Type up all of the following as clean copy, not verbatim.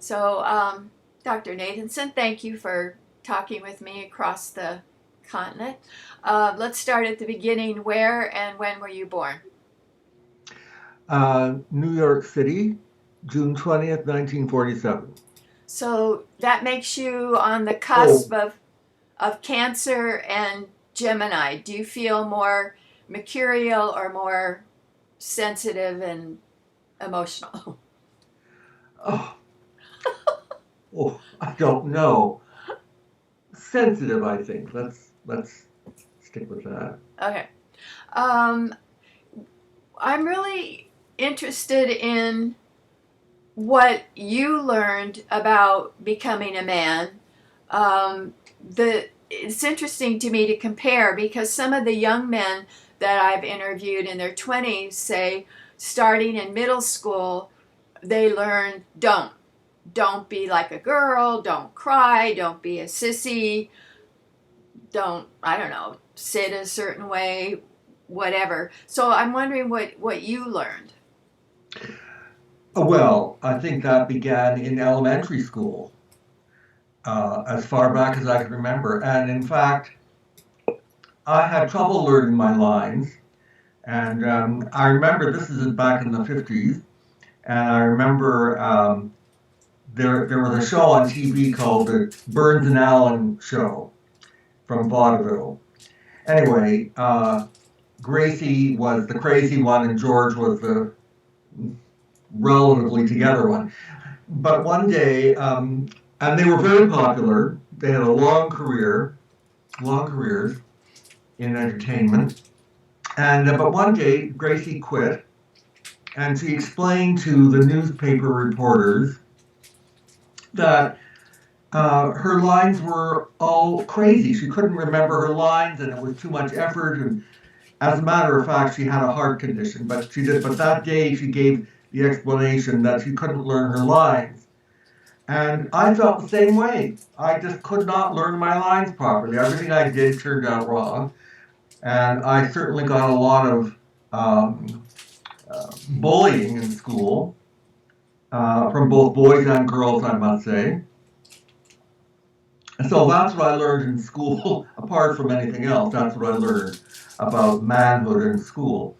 So, Dr. Nathanson, thank you for talking with me across the continent. Let's start at the beginning. Where and when were you born? New York City, June 20th, 1947. So that makes you on the Oh, cusp of Cancer and Gemini. Do you feel more mercurial or more sensitive and emotional? oh, I don't know. Sensitive, I think. Let's stick with that. Okay. Um, I'm really interested in what you learned about becoming a man. It's interesting to me to compare because some of the young men that I've interviewed in their 20s say starting in middle school they learn don't be like a girl, don't cry, don't be a sissy, don't, I don't know, sit a certain way, whatever. So I'm wondering what you learned. Well, I think that began in elementary school, as far back as I can remember. And in fact, I had trouble learning my lines. And I remember this is back in the 50s. And I remember there was a show on TV called the Burns and Allen Show from vaudeville. Anyway, Gracie was the crazy one and George was the relatively together one. But one day, and they were very popular. They had a long careers in entertainment. And but one day, Gracie quit, and she explained to the newspaper reporters that her lines were all crazy. She couldn't remember her lines, and it was too much effort. And as a matter of fact, she had a heart condition, but she did. But that day, she gave the explanation that she couldn't learn her lines, and I felt the same way. I just could not learn my lines properly. Everything I did turned out wrong, and I certainly got a lot of bullying in school from both boys and girls, I must say. And so that's what I learned in school, apart from anything else. That's what I learned about manhood in school.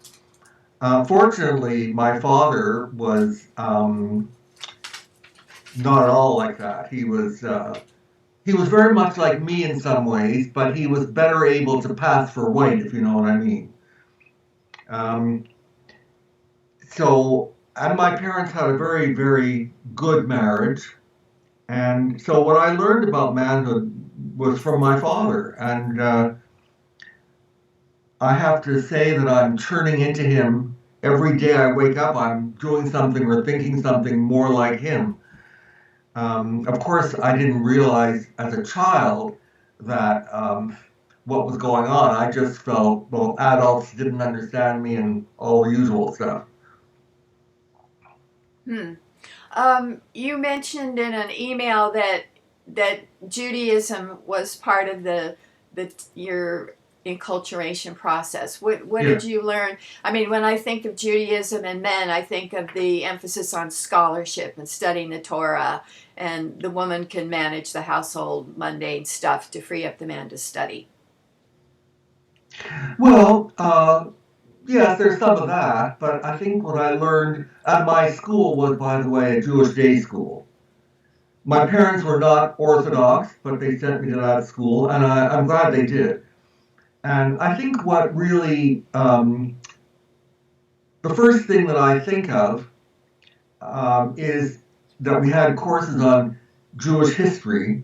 Fortunately, my father was not at all like that. He was very much like me in some ways, but he was better able to pass for white, if you know what I mean. Um, and my parents had a very, very good marriage. And so what I learned about manhood was from my father. And I have to say that I'm turning into him every day I wake up. I'm doing something or thinking something more like him. Of course, I didn't realize as a child that what was going on. I just felt, well, adults didn't understand me and all the usual stuff. Hmm. You mentioned in an email that Judaism was part of the your enculturation process. What Yeah. did you learn? I mean, when I think of Judaism and men, I think of the emphasis on scholarship and studying the Torah, and the woman can manage the household mundane stuff to free up the man to study. Well, yes, there's some of that, but I think what I learned at my school was, by the way, a Jewish day school. My parents were not Orthodox, but they sent me to that school, and I'm glad they did. And I think what really, the first thing that I think of is that we had courses on Jewish history,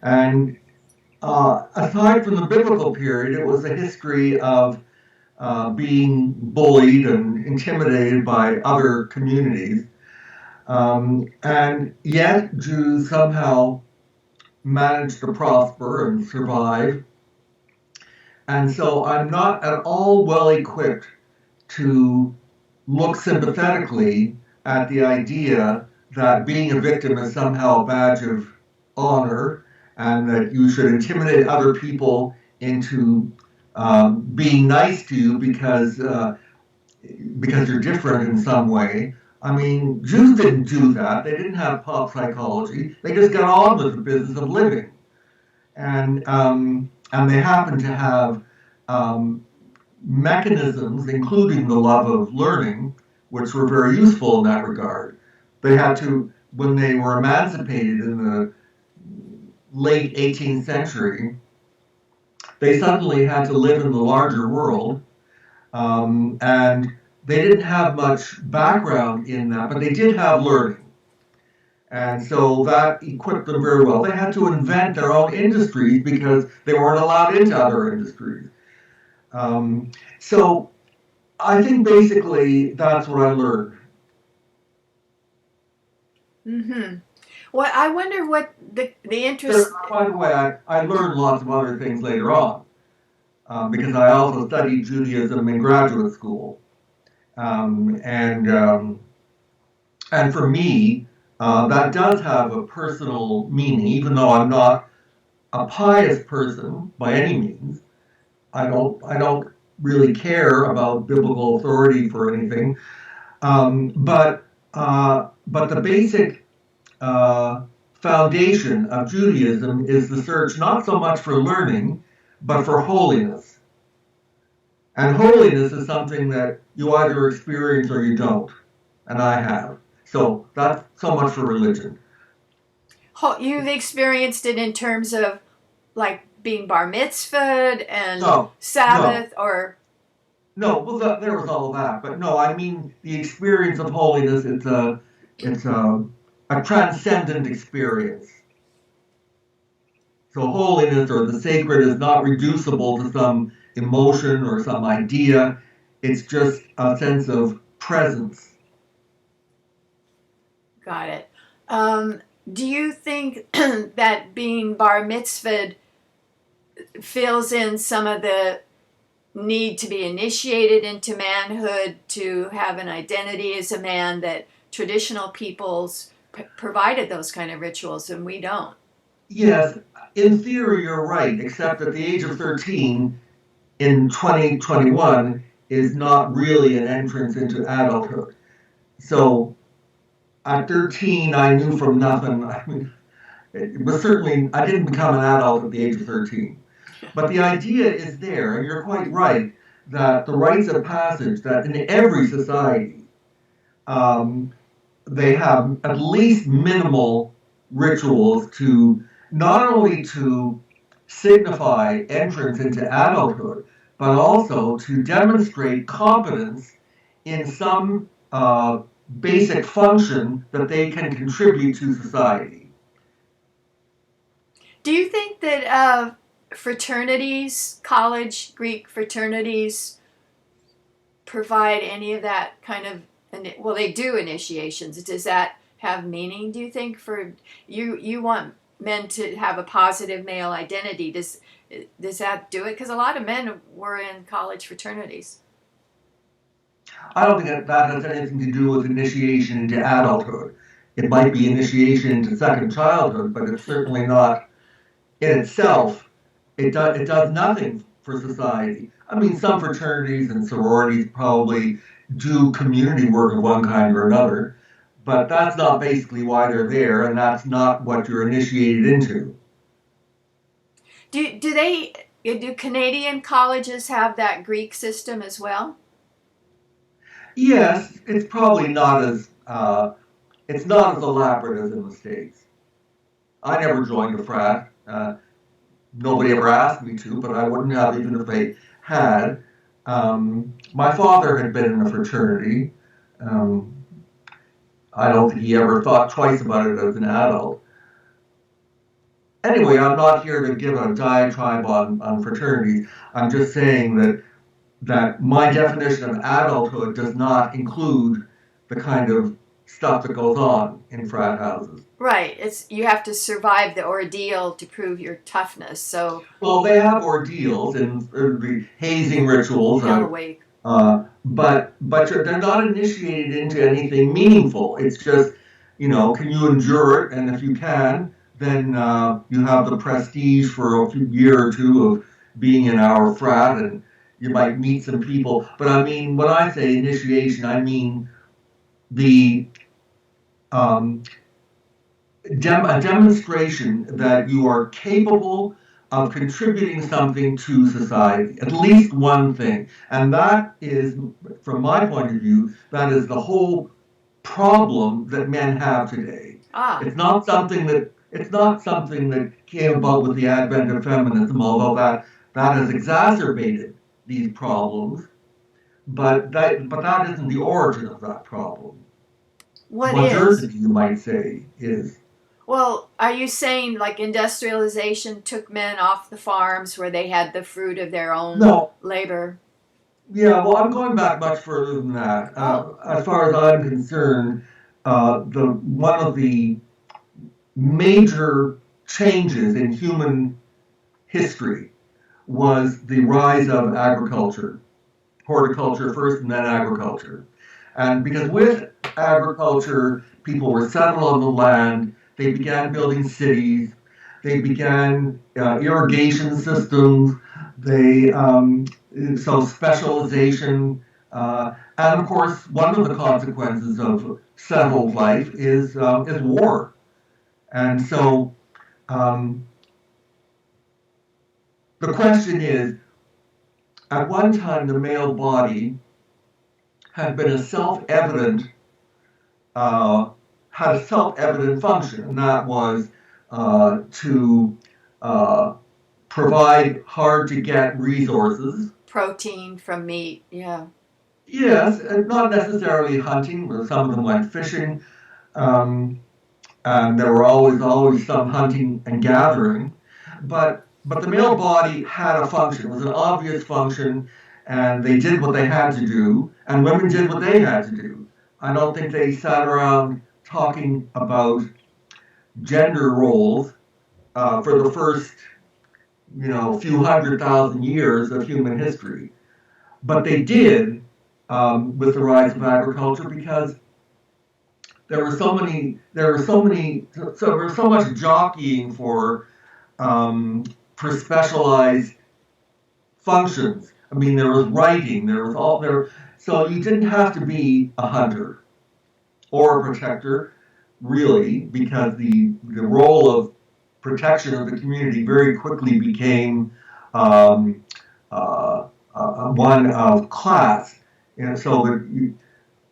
and aside from the biblical period, it was a history of being bullied and intimidated by other communities. And yet, Jews somehow managed to prosper and survive. And so I'm not at all well equipped to look sympathetically at the idea that being a victim is somehow a badge of honor and that you should intimidate other people into being nice to you because you're different in some way. I mean, Jews didn't do that. They didn't have pop psychology. They just got on with the business of living. And they happened to have um, mechanisms, including the love of learning, which were very useful in that regard. They had to, when they were emancipated in the late 18th century, they suddenly had to live in the larger world, and they didn't have much background in that, but they did have learning. And so that equipped them very well. They had to invent their own industries because they weren't allowed into other industries. So I think basically that's what I learned. Mm-hmm. Well, I wonder what the interest. By the way, I learned lots of other things later on because I also studied Judaism in graduate school. Um, and, um, and for me, that does have a personal meaning, even though I'm not a pious person by any means. I don't really care about biblical authority for anything. But the basic uh, foundation of Judaism is the search not so much for learning, but for holiness. And holiness is something that you either experience or you don't, and I have. So that's so much for religion. You've experienced it in terms of like being bar mitzvahed and No, no, Sabbath, or no. Well, there was all of that, but no, I mean the experience of holiness. It's a transcendent experience. So holiness or the sacred is not reducible to some emotion or some idea. It's just a sense of presence. got it. Do you think that being bar mitzvahed fills in some of the need to be initiated into manhood, to have an identity as a man, that traditional peoples provided those kind of rituals and we don't? Yes, in theory, you're right, except at the age of 13 in 2021 is not really an entrance into adulthood. So at 13, I knew from nothing. I mean, it was certainly, I didn't become an adult at the age of 13. But the idea is there, and you're quite right, that the rites of passage, that in every society, um, they have at least minimal rituals to not only to signify entrance into adulthood, but also to demonstrate competence in some basic function that they can contribute to society. Do you think that fraternities, college Greek fraternities, provide any of that kind of, well, they do initiations. Does that have meaning, do you think, for you? You want men to have a positive male identity. Does that do it? Because a lot of men were in college fraternities. I don't think that has anything to do with initiation into adulthood. It might be initiation into second childhood, but it's certainly not in itself. It does nothing for society. I mean, some fraternities and sororities probably do community work of one kind or another, but that's not basically why they're there, and that's not what you're initiated into. Do Canadian colleges have that Greek system as well? Yes, it's not as elaborate as in the states. I never joined a frat. Nobody ever asked me to, but I wouldn't have even if they had. My father had been in a fraternity. Um, I don't think he ever thought twice about it as an adult. Anyway, I'm not here to give a diatribe on fraternities. I'm just saying that my definition of adulthood does not include the kind of stuff that goes on in frat houses. Right. It's you have to survive the ordeal to prove your toughness. So Well, they have ordeals and the hazing rituals, hell awake. but they're not initiated into anything meaningful. It's just, can you endure it? And if you can, then you have the prestige for a year or two of being in our frat, and you might meet some people. But I mean, when I say initiation, I mean the a demonstration that you are capable of contributing something to society, at least one thing. And that is, from my point of view, that is the whole problem that men have today. Ah. It's not something that came about with the advent of feminism, although that has exacerbated these problems. But that isn't the origin of that problem. What is? Modernity, you might say, is. Well, are you saying like industrialization took men off the farms where they had the fruit of their own No, labor? yeah, well, I'm going back much further than that. Oh. As far as I'm concerned, the one of the major changes in human history was the rise of agriculture, horticulture first and then agriculture. And because with agriculture, people were settled on the land, they began building cities, they began irrigation systems, they so specialization, and of course, one of the consequences of settled life is war. And so um, the question is, at one time, the male body had been a self-evident uh, had a self-evident function, and that was to provide hard-to-get resources. Protein from meat, yeah. Yes, and not necessarily hunting. But some of them went fishing, um, and there were always some hunting and gathering. But the male body had a function. It was an obvious function, and they did what they had to do, and women did what they had to do. I don't think they sat around talking about gender roles for the first, few 100,000 years of human history. But they did with the rise of agriculture because there was so much jockeying for specialized functions. I mean, there was writing, there was all there. So you didn't have to be a hunter or a protector, really, because the role of protection of the community very quickly became um, one of class. And so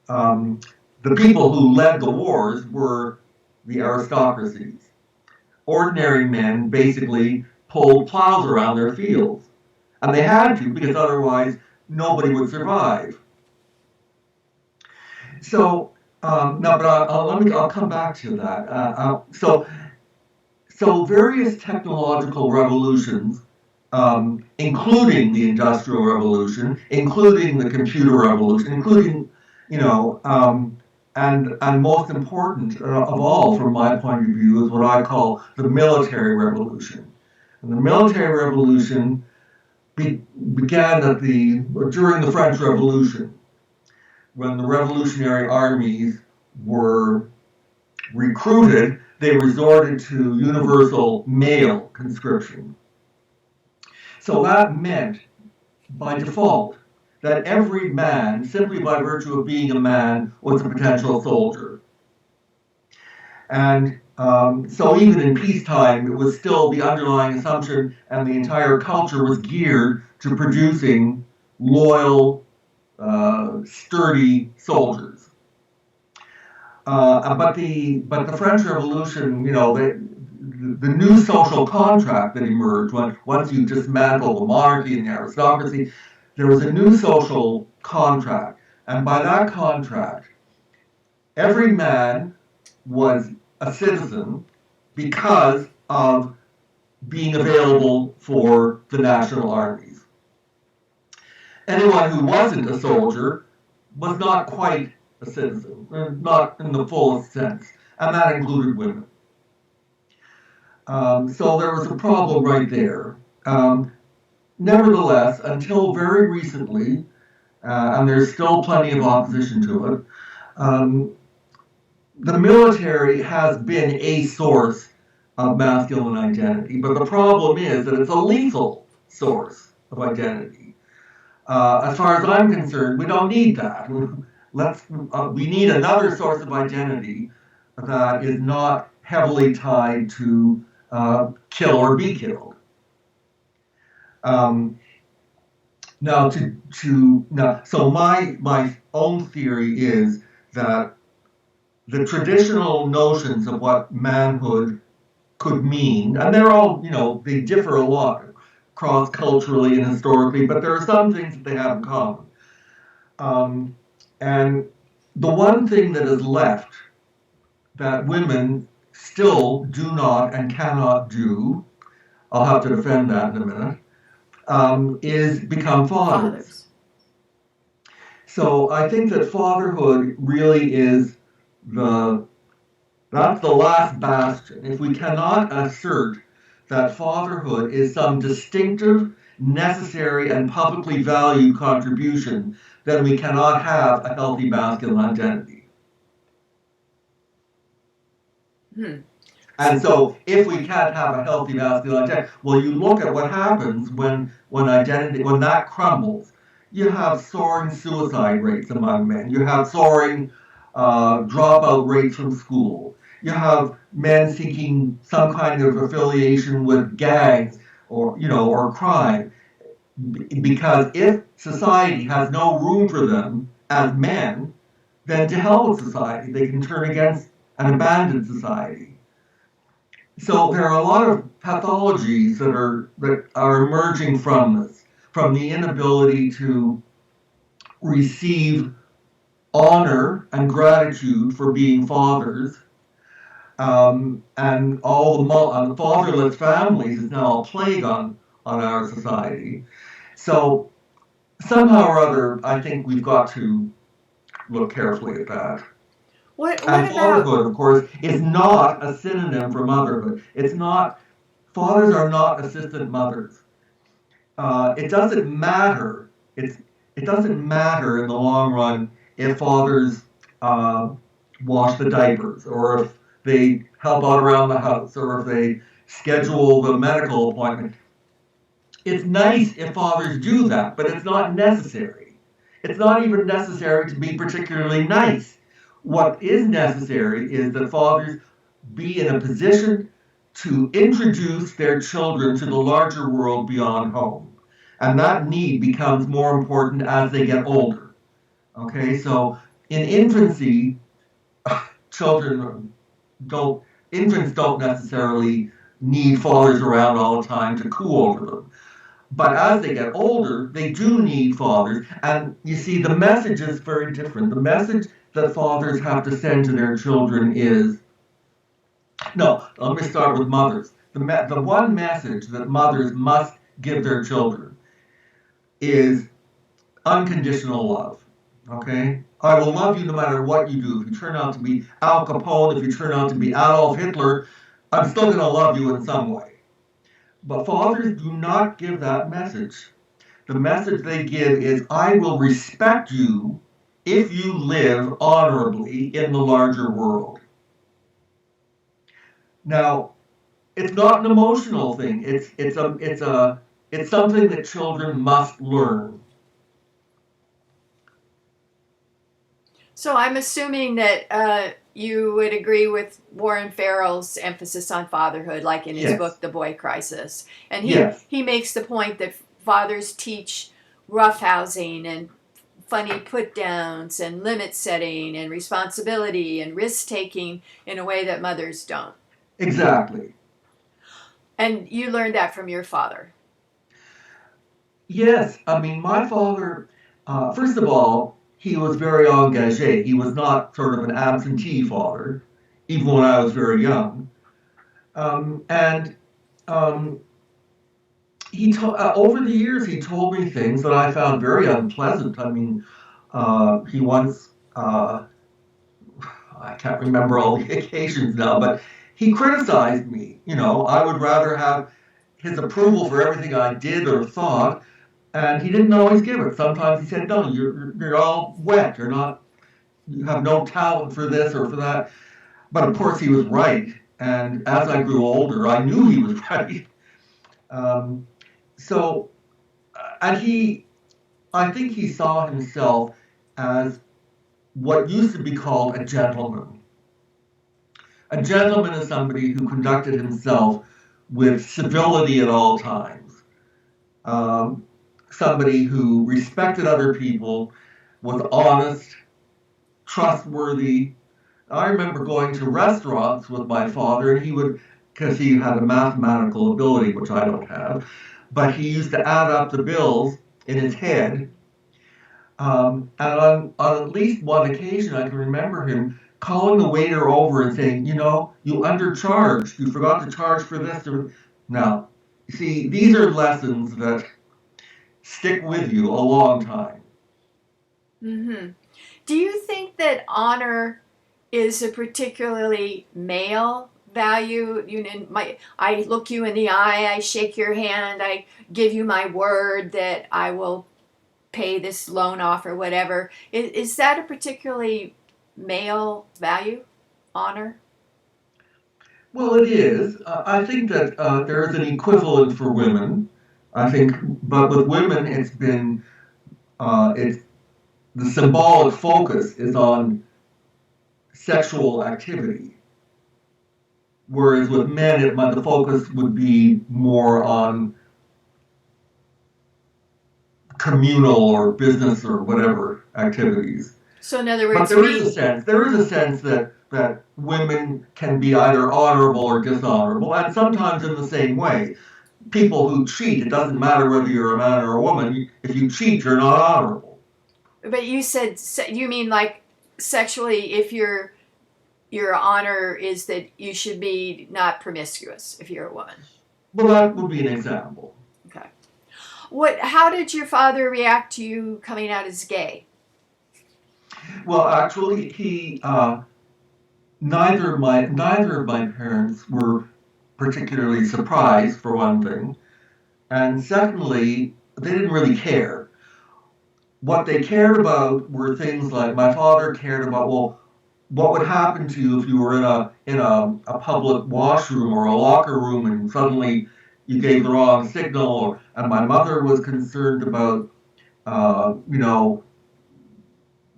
the people who led the wars were the aristocracies. Ordinary men basically pulled plows around their fields. And they had to because otherwise nobody would survive. So no, but I'll come back to that. So various technological revolutions, including the Industrial Revolution, including the Computer Revolution, including and most important of all, from my point of view, is what I call the Military Revolution. And the Military Revolution began during the French Revolution, when the revolutionary armies were recruited, they resorted to universal male conscription. So that meant, by default, that every man, simply by virtue of being a man, was a potential soldier. And so even in peacetime, it was still the underlying assumption, and the entire culture was geared to producing loyal, sturdy soldiers. But the French Revolution, the new social contract that emerged once you dismantle the monarchy and the aristocracy, there was a new social contract, and by that contract, every man was a citizen because of being available for the national armies. Anyone who wasn't a soldier was not quite a citizen, not in the fullest sense, and that included women. So there was a problem right there. Nevertheless, until very recently, and there's still plenty of opposition to it, the military has been a source of masculine identity, but the problem is that it's a lethal source of identity. As far as I'm concerned, we don't need that. we need another source of identity that is not heavily tied to kill or be killed. So my own theory is that the traditional notions of what manhood could mean, and they're all, they differ a lot cross-culturally and historically, but there are some things that they have in common. And the one thing that is left that women still do not and cannot do, I'll have to defend that in a minute, is become fathers. So I think that fatherhood really is that's the last bastion. If we cannot assert that fatherhood is some distinctive, necessary, and publicly valued contribution, then we cannot have a healthy masculine identity. And so, if we can't have a healthy masculine identity, well, you look at what happens when that crumbles. You have soaring suicide rates among men. You have soaring dropout rates from school. You have men seeking some kind of affiliation with gangs or crime. Because if society has no room for them as men, then to hell with society. They can turn against and abandon society. So there are a lot of pathologies that are emerging from this, from the inability to receive honor and gratitude for being fathers, and all the fatherless families is now a plague on our society. So somehow or other, I think we've got to look carefully at that. And fatherhood, of course, is not a synonym for motherhood. Fathers are not assistant mothers. It doesn't matter. It doesn't matter in the long run if fathers wash the diapers, or if they help out around the house, or if they schedule the medical appointment. It's nice if fathers do that, but it's not necessary. It's not even necessary to be particularly nice. What is necessary is that fathers be in a position to introduce their children to the larger world beyond home. And that need becomes more important as they get older. Okay, so in infancy, infants don't necessarily need fathers around all the time to coo over them. But as they get older, they do need fathers. And you see, the message is very different. The message that fathers have to send to their children is, let me start with mothers. The one message that mothers must give their children is unconditional love. Okay? I will love you no matter what you do. If you turn out to be Al Capone, if you turn out to be Adolf Hitler, I'm still going to love you in some way. But fathers do not give that message. The message they give is, I will respect you if you live honorably in the larger world. Now, it's not an emotional thing. It's something that children must learn. So I'm assuming that you would agree with Warren Farrell's emphasis on fatherhood, like in his book, The Boy Crisis. And he makes the point that fathers teach roughhousing and funny put-downs and limit setting and responsibility and risk-taking in a way that mothers don't. Exactly. And you learned that from your father. Yes. I mean, my father, first of all, he was very engagé. He was not sort of an absentee father, even when I was very young. He over the years, he told me things that I found very unpleasant. I mean, he once, I can't remember all the occasions now, but he criticized me. I would rather have his approval for everything I did or thought, and he didn't always give it. Sometimes he said, no, you're all wet. You have no talent for this or for that. But of course he was right. And as I grew older, I knew he was right. I think he saw himself as what used to be called a gentleman. A gentleman is somebody who conducted himself with civility at all times. Um, Somebody who respected other people, was honest, trustworthy. I remember going to restaurants with my father, and he would, because he had a mathematical ability, which I don't have, but he used to add up the bills in his head. And on at least one occasion, I can remember him calling the waiter over and saying, you undercharged. You forgot to charge for this. Now, you see, these are lessons that stick with you a long time. Mm-hmm. Do you think that honor is a particularly male value? I look you in the eye, I shake your hand, I give you my word that I will pay this loan off or whatever. Is that a particularly male value, honor? Well, it is. I think that there is an equivalent for women. I think, but with women, it's the symbolic focus is on sexual activity, whereas with men, the focus would be more on communal or business or whatever activities. So in other But words, there is a sense that women can be either honorable or dishonorable, and sometimes in the same way. People who cheat, it doesn't matter whether you're a man or a woman. If you cheat, you're not honorable. but you mean like sexually, if your honor is that you should be not promiscuous if you're a woman. Well, that would be an example. Okay. How did your father react to you coming out as gay? Well, actually, he neither of my parents were particularly surprised, for one thing, and secondly, they didn't really care. What they cared about were things like my father cared about, well, what would happen to you if you were in a public washroom or a locker room and suddenly you gave the wrong signal, and my mother was concerned about, you know,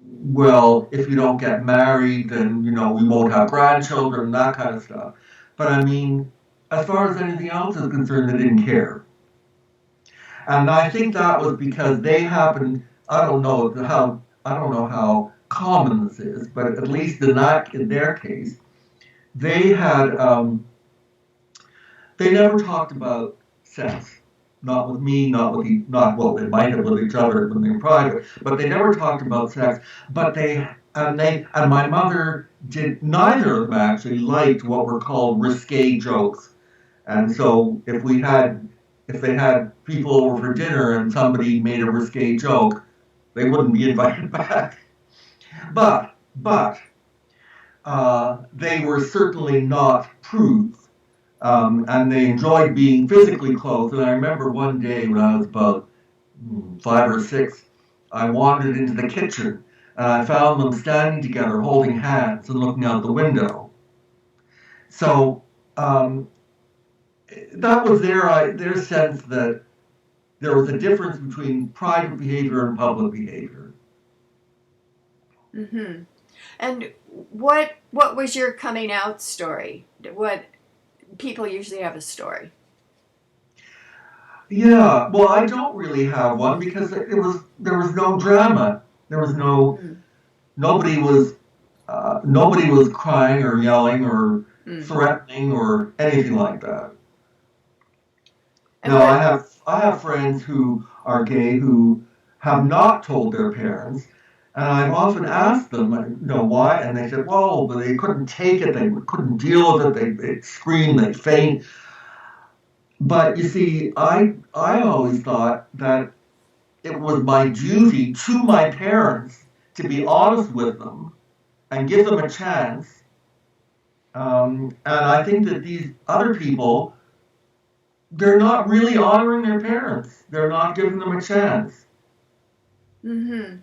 well, if you don't get married, then we won't have grandchildren, that kind of stuff. But I mean, as far as anything else is concerned, they didn't care. And I think that was because they happened. I don't know how common this is, but at least in their case, they had they never talked about sex. Not with me, not well. They might have with each other when they were private, but they never talked about sex. But and my mother did. Neither of them actually liked what were called risque jokes. And so if they had people over for dinner and somebody made a risque joke, they wouldn't be invited back. But they were certainly not prudes. And they enjoyed being physically close. And I remember one day when I was about 5 or 6, I wandered into the kitchen and I found them standing together, holding hands and looking out the window. So that was their sense that there was a difference between private behavior and public behavior. Mm-hmm. And what was your coming out story? What people usually have a story. Yeah, well, I don't really have one because there was no drama. There was no Mm. nobody was crying or yelling or Mm. threatening or anything like that. And Now, what? I have friends who are gay who have not told their parents, and I've often asked them, why, and they said, well, but they couldn't take it, they couldn't deal with it, they'd scream, they'd faint. But you see, I always thought that it was my duty to my parents to be honest with them and give them a chance. And I think that these other people, they're not really honoring their parents. They're not giving them a chance. Mm-hmm.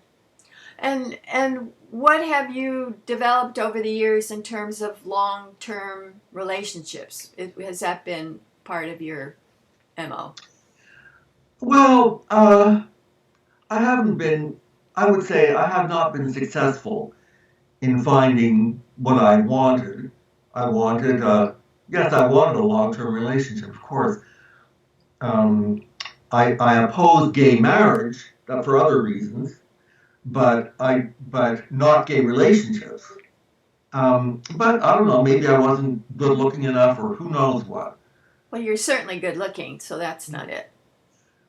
And what have you developed over the years in terms of long-term relationships? Has that been part of your MO? Well, I haven't been, I would say I have not been successful in finding what I wanted. I wanted, yes, I wanted a long-term relationship, of course. Um, I oppose gay marriage for other reasons, but not gay relationships. But I don't know, maybe I wasn't good looking enough or who knows what. Well, you're certainly good looking, so that's not it.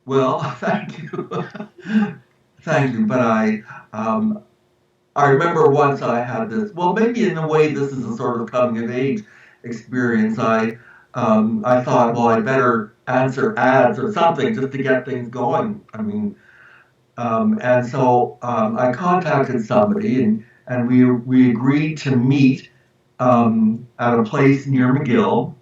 Well, thank you. Thank you. But um, I remember once I had this, well, maybe in a way this is a sort of coming of age experience. I thought, well, I better answer ads or something just to get things going. I mean, and so I contacted somebody and we agreed to meet at a place near McGill.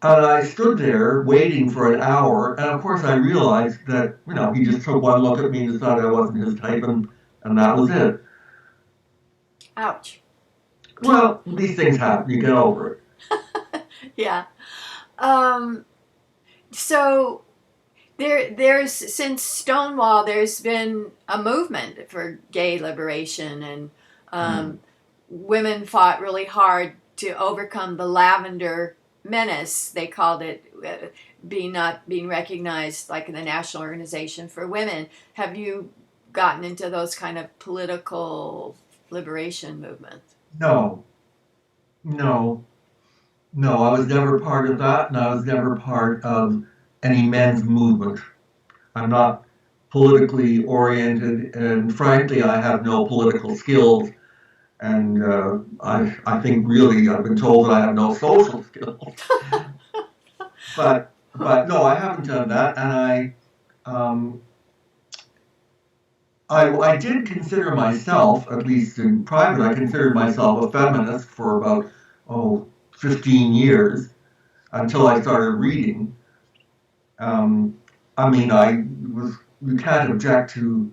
And I stood there waiting for an hour, and of course I realized that, he just took one look at me and decided I wasn't his type, and that was it. Ouch. Well, these things happen, you get over it. Yeah. So there's since Stonewall, there's been a movement for gay liberation, and women fought really hard to overcome the lavender menace. They called it not being recognized like in the National Organization for Women. Have you gotten into those kind of political liberation movements? No, no, no, I was never part of that, and I was never part of any men's movement. I'm not politically oriented, and frankly, I have no political skills. And I think really I've been told that I have no social skills. But no, I haven't done that, and um, I did consider myself, at least in private, I considered myself a feminist for about 15 years until I started reading. Um, I mean, you can't object to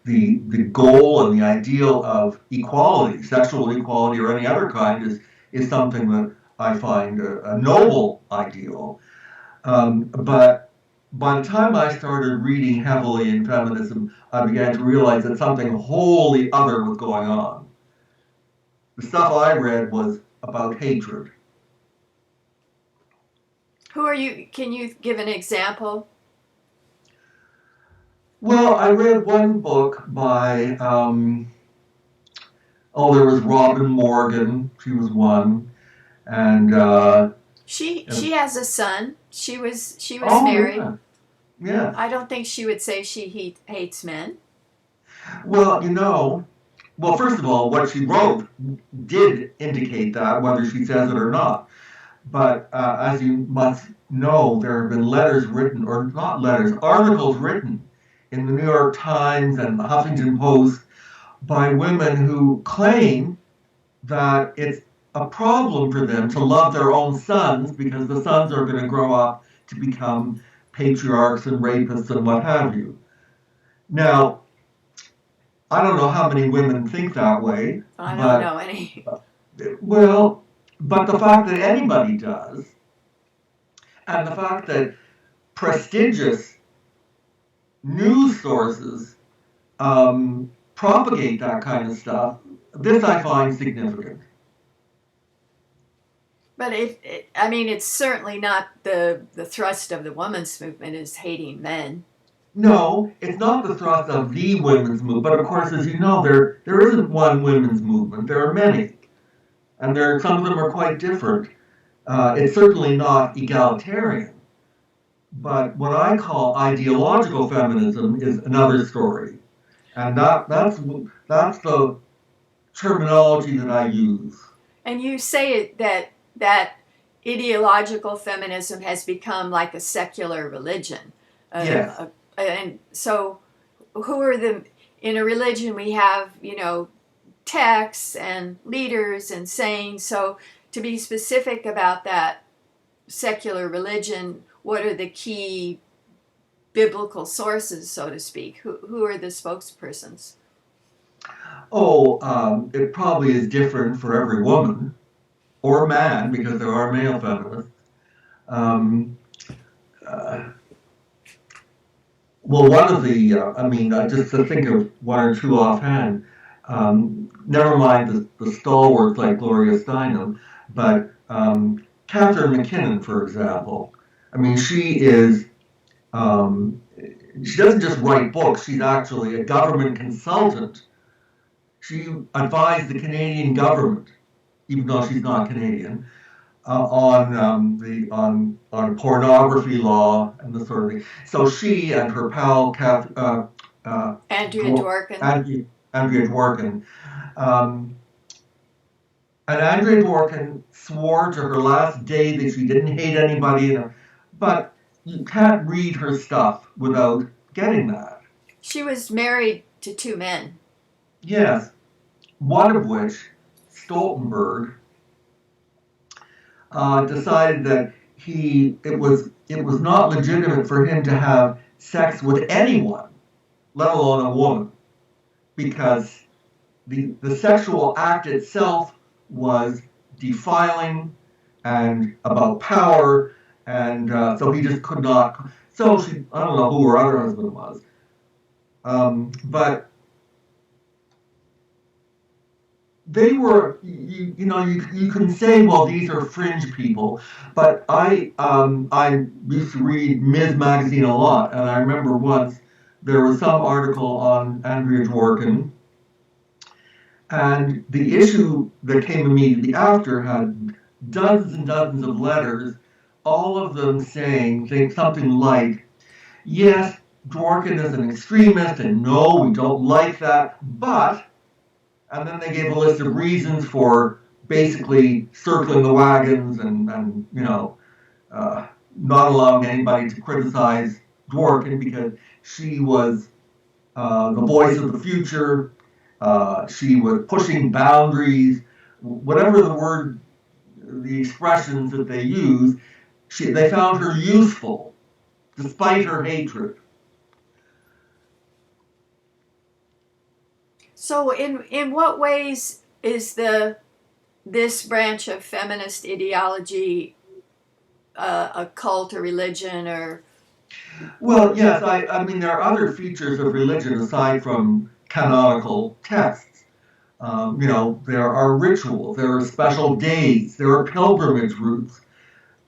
the goal and the ideal of equality, sexual equality or any other kind is something that I find a noble ideal. But by the time I started reading heavily in feminism, I began to realize that something wholly other was going on. The stuff I read was about hatred. Who are you? Can you give an example? Well, I read one book by, there was Robin Morgan, she was one, and She has a son. She was oh married. yeah, yeah. I don't think she would say she hates men. Well, well, first of all, what she wrote did indicate that, whether she says it or not. But as you must know, there have been letters written, or not letters, articles written in the New York Times and the Huffington Post by women who claim that it's a problem for them to love their own sons because the sons are going to grow up to become patriarchs and rapists and what have you. Now, I don't know how many women think that way. I don't know any. Well, but the fact that anybody does, and the fact that prestigious news sources propagate that kind of stuff, this I find significant. But it's certainly not the thrust of the women's movement is hating men. No, it's not the thrust of the women's movement, but of course, as you know, there isn't one women's movement. There are many, and some of them are quite different. It's certainly not egalitarian, but what I call ideological feminism is another story, and that's the terminology that I use. And you say that ideological feminism has become like a secular religion. Yes. And so, who are in a religion we have, texts and leaders and sayings. So, to be specific about that secular religion, what are the key biblical sources, so to speak? Who are the spokespersons? It probably is different for every woman or man because there are male feminists. Well, one of the, just to think of one or two offhand, Never mind the stalwarts like Gloria Steinem, but Catherine McKinnon, for example. I mean, um, she doesn't just write books, she's actually a government consultant. She advised the Canadian government, even though she's not Canadian, on pornography law and the sort of thing. So she and her pal Andrea Dworkin. Andrea Dworkin, um, and Andrea Dworkin swore to her last day that she didn't hate anybody, but you can't read her stuff without getting that. She was married to 2 men. Yes, one of which, Stoltenberg, decided that it was not legitimate for him to have sex with anyone, let alone a woman, because the sexual act itself was defiling and about power, and so he just could not. So I don't know who her other husband was, but they were, you can say, well, these are fringe people, but I used to read Ms. Magazine a lot, and I remember once there was some article on Andrea Dworkin, and the issue that came immediately after had dozens and dozens of letters, all of them saying something like, yes, Dworkin is an extremist, and no, we don't like that, but, and then they gave a list of reasons for basically circling the wagons and not allowing anybody to criticize Dworkin because she was the voice of the future. She was pushing boundaries, whatever the expressions that they use, they found her useful, despite her hatred. So in what ways is this branch of feminist ideology a cult or religion or? Well, yes, I mean, there are other features of religion aside from canonical texts. There are rituals, there are special days, there are pilgrimage routes.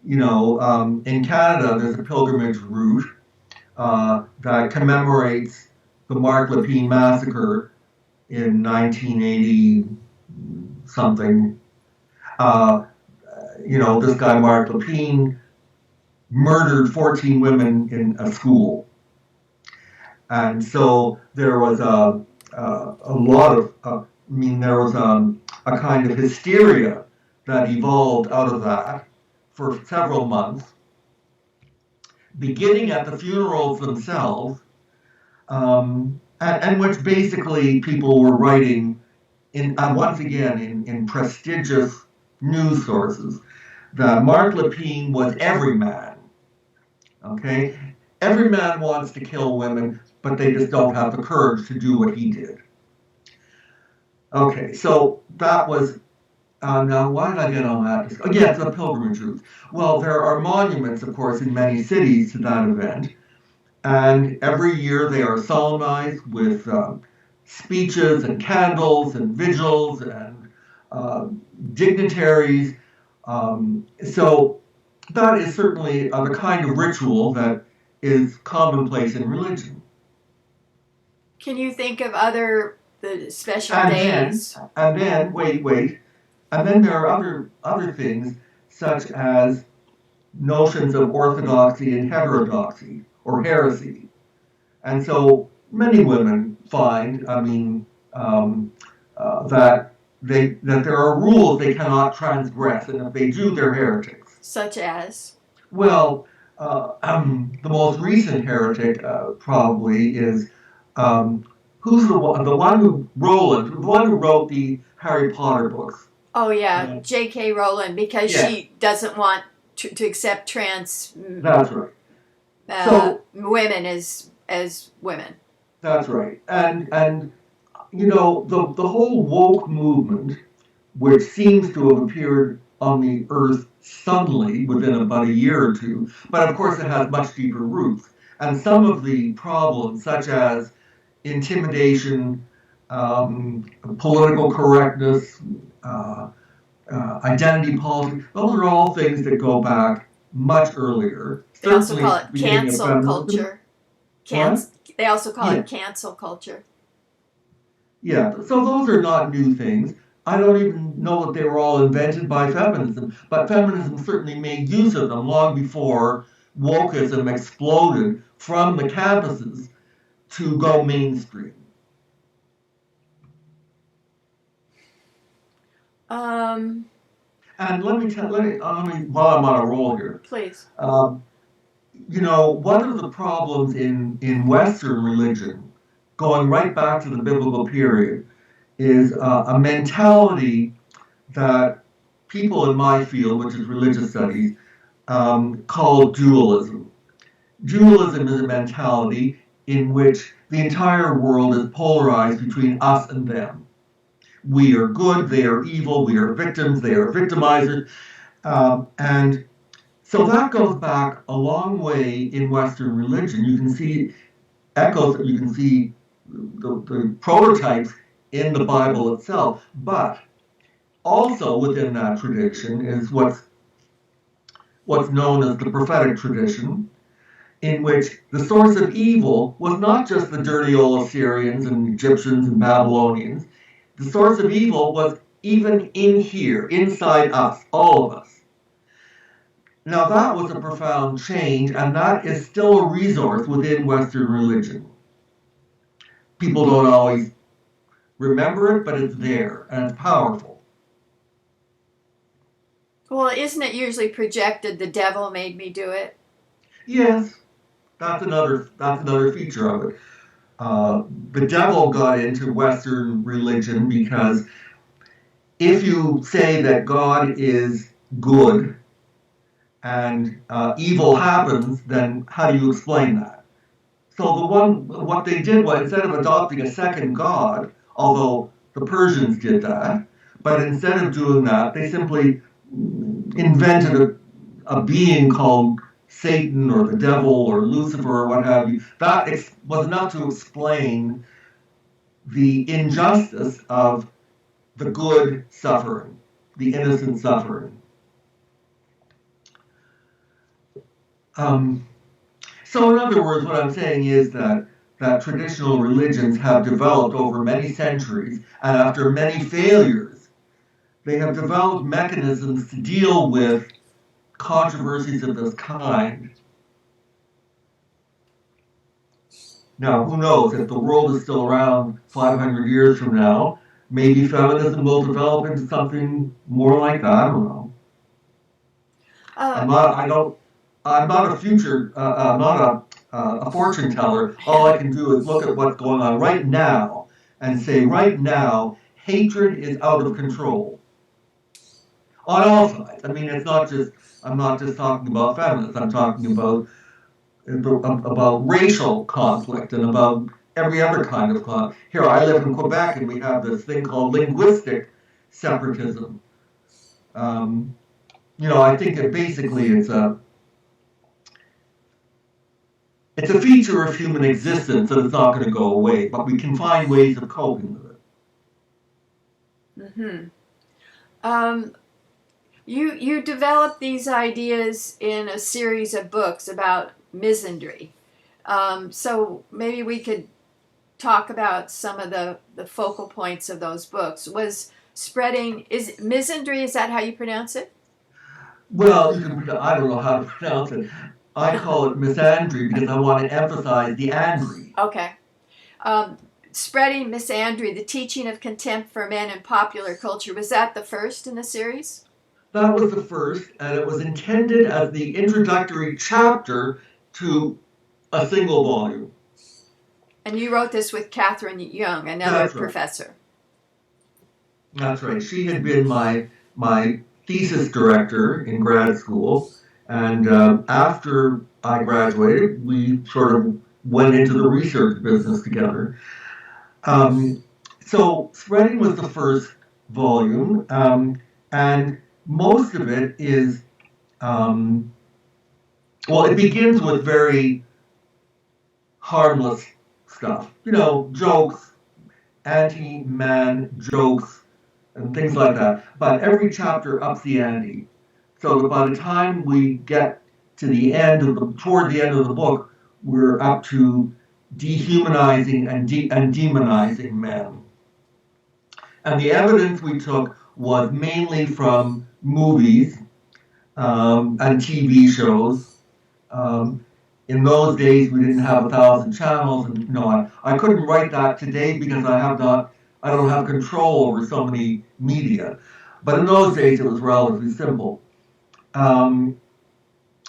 In Canada, there's a pilgrimage route that commemorates the Marc Lépine massacre in 1980 something. This guy Marc Lépine murdered 14 women in a school, and so there was a lot of. There was a kind of hysteria that evolved out of that for several months, beginning at the funerals themselves, and which basically people were writing once again in prestigious news sources that Marc Lépine was every man. Okay, every man wants to kill women, but they just don't have the courage to do what he did. Okay, so that was. Now, why did I get on that? Oh, yeah, it's a pilgrimage route. Well, there are monuments, of course, in many cities to that event. And every year they are solemnized with speeches and candles and vigils and dignitaries. So that is certainly the kind of ritual that is commonplace in religion. Can you think of the special days? Wait. And then there are other things, such as notions of orthodoxy and heterodoxy, or heresy. And so many women find, that there are rules they cannot transgress, and if they do, they're heretics. Such as? Well, the most recent heretic probably is who's the one who wrote the Harry Potter books. Oh yeah, J.K. Rowling, because she doesn't want to accept trans. That's right. Women as women. That's right, and the whole woke movement, which seems to have appeared on the earth suddenly within about a year or two, but of course it has much deeper roots. And some of the problems, such as intimidation political correctness, identity politics. Those are all things that go back much earlier. They also Certainly call at it the beginning of cancel feminism. culture. What? They also call Yeah, it cancel culture. yeah. So those are not new things. I don't even know that they were all invented by feminism, but feminism certainly made use of them long before wokeism exploded from the campuses to go mainstream. Um, And while I'm on a roll here, Please. um, one of the problems in Western religion, going right back to the biblical period, is a mentality that people in my field, which is religious studies, call dualism. Dualism is a mentality in which the entire world is polarized between us and them. We are good, they are evil, we are victims, they are victimizers. And so that goes back a long way in Western religion. You can see echoes, you can see the prototypes in the Bible itself. But also within that tradition is what's known as the prophetic tradition, in which the source of evil was not just the dirty old Assyrians and Egyptians and Babylonians. The source of evil was even in here, inside us, all of us. Now that was a profound change, and that is still a resource within Western religion. People don't always remember it, but it's there, and it's powerful. Well, isn't it usually projected the devil made me do it? Yes, that's another feature of it. The devil got into Western religion because if you say that God is good and evil happens, then how do you explain that? So what they did was, instead of adopting a second God, although the Persians did that, but instead of doing that, they simply invented a being called Satan or the devil or Lucifer or what have you. That was enough to explain the injustice of the good suffering, the innocent suffering. Um, so, in other words, what I'm saying is that traditional religions have developed over many centuries, and after many failures, they have developed mechanisms to deal with controversies of this kind. Now, who knows? If the world is still around 500 years from now, maybe feminism will develop into something more like that. I don't know. I'm not. I don't. I'm not a future. I'm not a fortune teller. All I can do is look at what's going on right now and say, right now, hatred is out of control on all sides. I mean, it's not just. I'm not just talking about feminists. I'm talking about racial conflict and about every other kind of conflict. Here, I live in Quebec, and we have this thing called linguistic separatism. I think that basically it's a feature of human existence that it's not going to go away, but we can find ways of coping with it. Mm-hmm. You developed these ideas in a series of books about misandry. So maybe we could talk about some of the focal points of those books. Is misandry, is that how you pronounce it? Well, I don't know how to pronounce it. I call it misandry because I want to emphasize the andry. Okay. Spreading Misandry, the teaching of contempt for men in popular culture. Was that the first in the series? That was the first, and it was intended as the introductory chapter to a single volume. And you wrote this with Katherine Young, another professor. That's right. She had been my thesis director in grad school, and after I graduated, we sort of went into the research business together. So Spreading was the first volume, and most of it is, it begins with very harmless stuff, jokes, anti-man jokes and things like that. But every chapter ups the ante. So that by the time we get to the end of toward the end of the book, we're up to dehumanizing and demonizing men. And the evidence we took was mainly from movies and TV shows. Um, in those days, we didn't have 1,000 channels, and I couldn't write that today because I don't have control over so many media. But in those days, it was relatively simple. Um,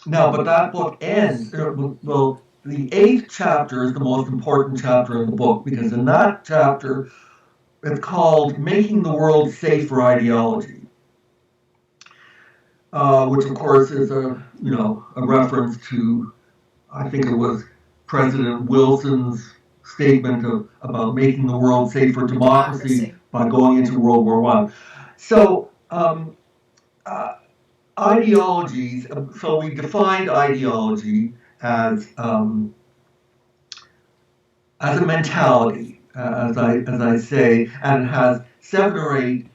but that book ends. Well, the 8th chapter is the most important chapter in the book because in that chapter, it's called "Making the World Safe for Ideology," which of course is a reference to, I think it was President Wilson's statement about making the world safe for democracy by going into World War I. So ideologies. So we defined ideology as a mentality, as I say, and it has 7 or 8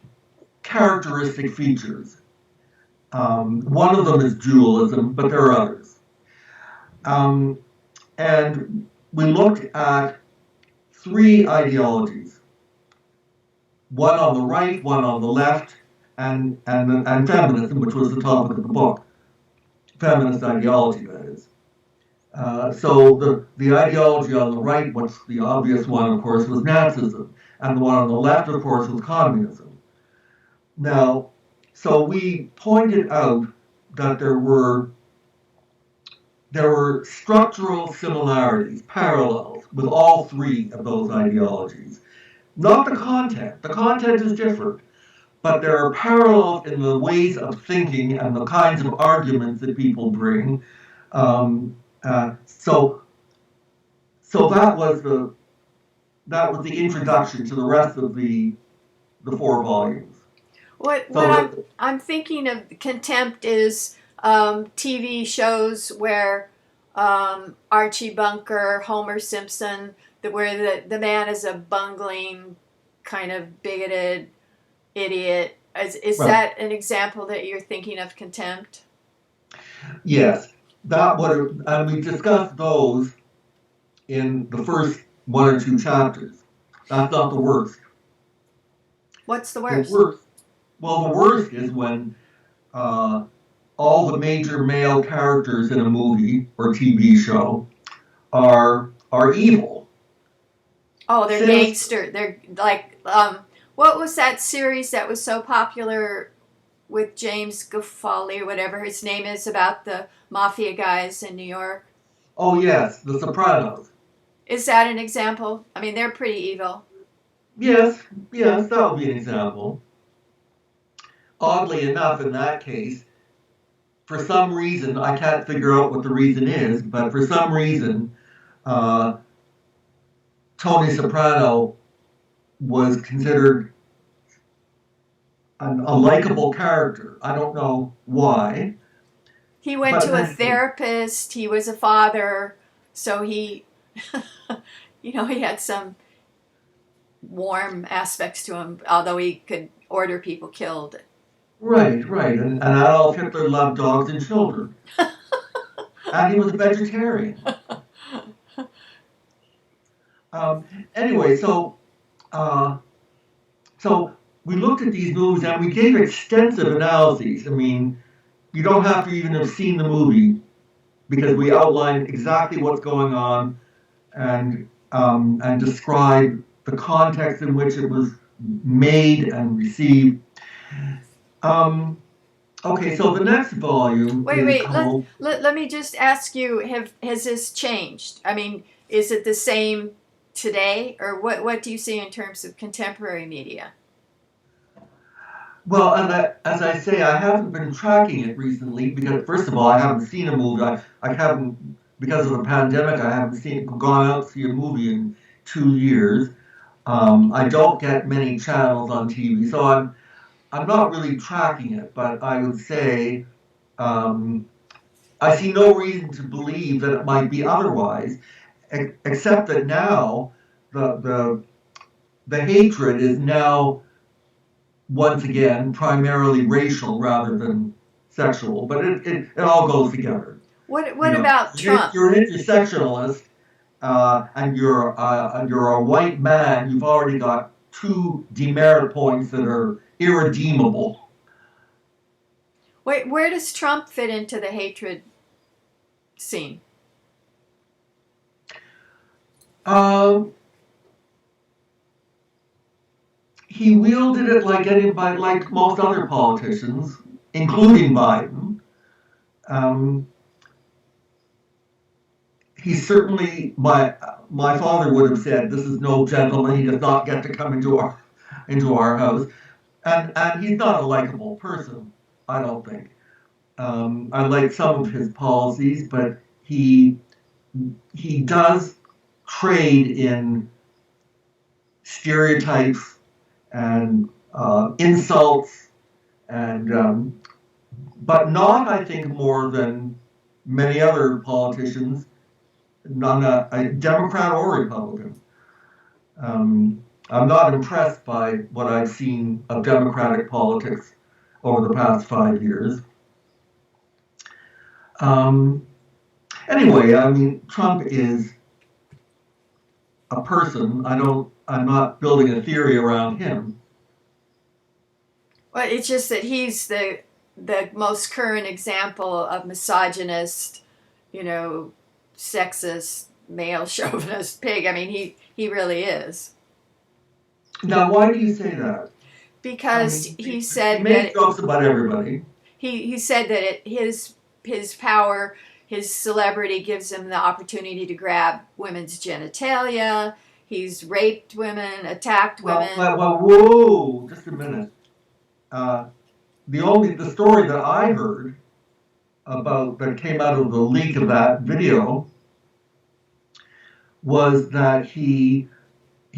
characteristic features. One of them is dualism, but there are others. And we looked at 3 ideologies, one on the right, one on the left, and feminism, which was the topic of the book. Feminist ideology, that is. So the ideology on the right, what's the obvious one, of course, was Nazism, and the one on the left, of course, was communism. Now, so we pointed out that there were structural similarities, parallels, with all 3 of those ideologies. Not the content. The content is different. But there are parallels in the ways of thinking and the kinds of arguments that people bring. So that was the introduction to the rest of the 4 volumes. What I'm thinking of Contempt is TV shows where Archie Bunker, Homer Simpson, where the man is a bungling, kind of bigoted idiot. Is Right. that an example that you're thinking of Contempt? Yes, and we discussed those in the first 1 or 2 chapters. That's not the worst. What's the worst? The worst is when all the major male characters in a movie or TV show are evil. Oh, they're gangster. They're like, what was that series that was so popular with James Gaffali or whatever his name is, about the Mafia guys in New York? Oh yes, The Sopranos. Is that an example? I mean, they're pretty evil. Yes, that would be an example. Oddly enough, in that case, for some reason, I can't figure out what the reason is, but for some reason, Tony Soprano was considered a likable character. I don't know why. He went to a therapist. He was a father, so he, he had some warm aspects to him, although he could order people killed. Right. And Adolf Hitler loved dogs and children. And he was a vegetarian. Anyway, so we looked at these movies and we gave extensive analyses. I mean, you don't have to even have seen the movie because we outlined exactly what's going on and describe the context in which it was made and received. Okay, so the next volume. Wait. Let me just ask you: has this changed? I mean, is it the same today, or what do you see in terms of contemporary media? Well, as I say, I haven't been tracking it recently because, first of all, I haven't seen a movie. I haven't, because of the pandemic, I haven't gone out to see a movie in 2 years. I don't get many channels on TV, so I'm not really tracking it. But I would say I see no reason to believe that it might be otherwise, except that now the the hatred is now, once again, primarily racial rather than sexual, but it all goes together. What about Trump? If you're an intersectionalist and you're a white man, you've already got two demerit points that are irredeemable. Where does Trump fit into the hatred scene? He wielded it like anybody, like most other politicians, including Biden. He certainly, my father would have said, "This is no gentleman. He does not get to come into our house," and he's not a likable person. I don't think. I like some of his policies, but he does trade in stereotypes and insults, and but not, I think, more than many other politicians, not a Democrat or Republican. I'm not impressed by what I've seen of Democratic politics over the past 5 years. Anyway, I mean, Trump is a person. I'm not building a theory around him. Well, it's just that he's the most current example of misogynist, sexist, male chauvinist pig. I mean, he really is. Now, why do you say that? Because he said he makes jokes about everybody. He said that his power, his celebrity gives him the opportunity to grab women's genitalia. He's raped women, attacked women. Well, whoa, just a minute. The story that I heard about that came out of the leak of that video was that he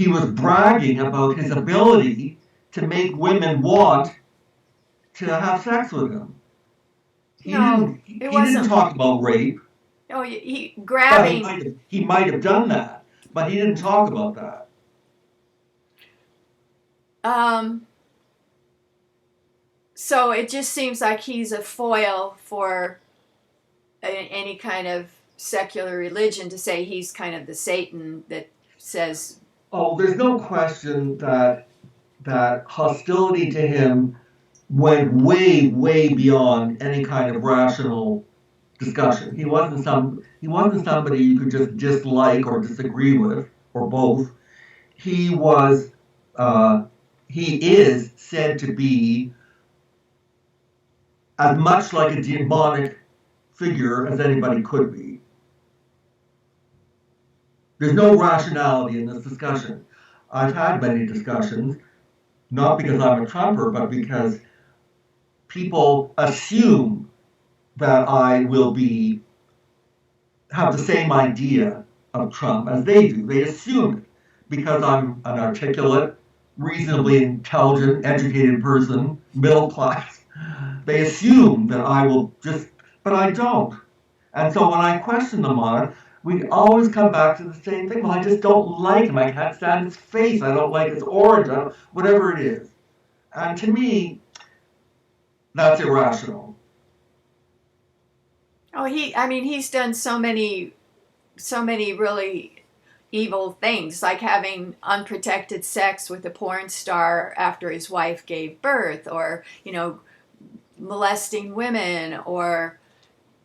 was bragging about his ability to make women want to have sex with him. He didn't talk about rape. No, grabbing. Yeah, he might have done that, but he didn't talk about that. So it just seems like he's a foil for any kind of secular religion to say he's kind of the Satan that says. Oh, there's no question that hostility to him went way, way beyond any kind of rational discussion. He wasn't somebody you could just dislike or disagree with, or both. He is said to be as much like a demonic figure as anybody could be. There's no rationality in this discussion. I've had many discussions, not because I'm a Trumper, but because people assume that I will have the same idea of Trump as they do. They assume it because I'm an articulate, reasonably intelligent, educated person, middle class. They assume that I will but I don't. And so when I question them on it, we always come back to the same thing. Well, I just don't like him. I can't stand his face. I don't like his origin, whatever it is. And to me, that's irrational. Oh, he's done so many really evil things, like having unprotected sex with a porn star after his wife gave birth, or, molesting women, or,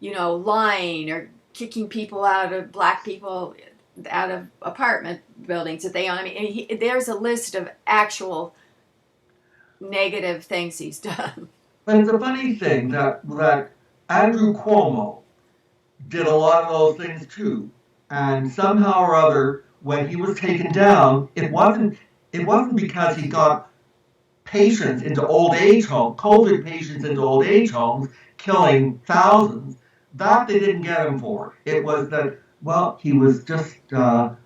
lying, or kicking black people out of apartment buildings that they own. I mean, there's a list of actual negative things he's done. But it's a funny thing that Andrew Cuomo did a lot of those things too. And somehow or other, when he was taken down, it wasn't because he got patients into old age homes, COVID patients into old age homes, killing thousands. That they didn't get him for. It was that, well, he was just an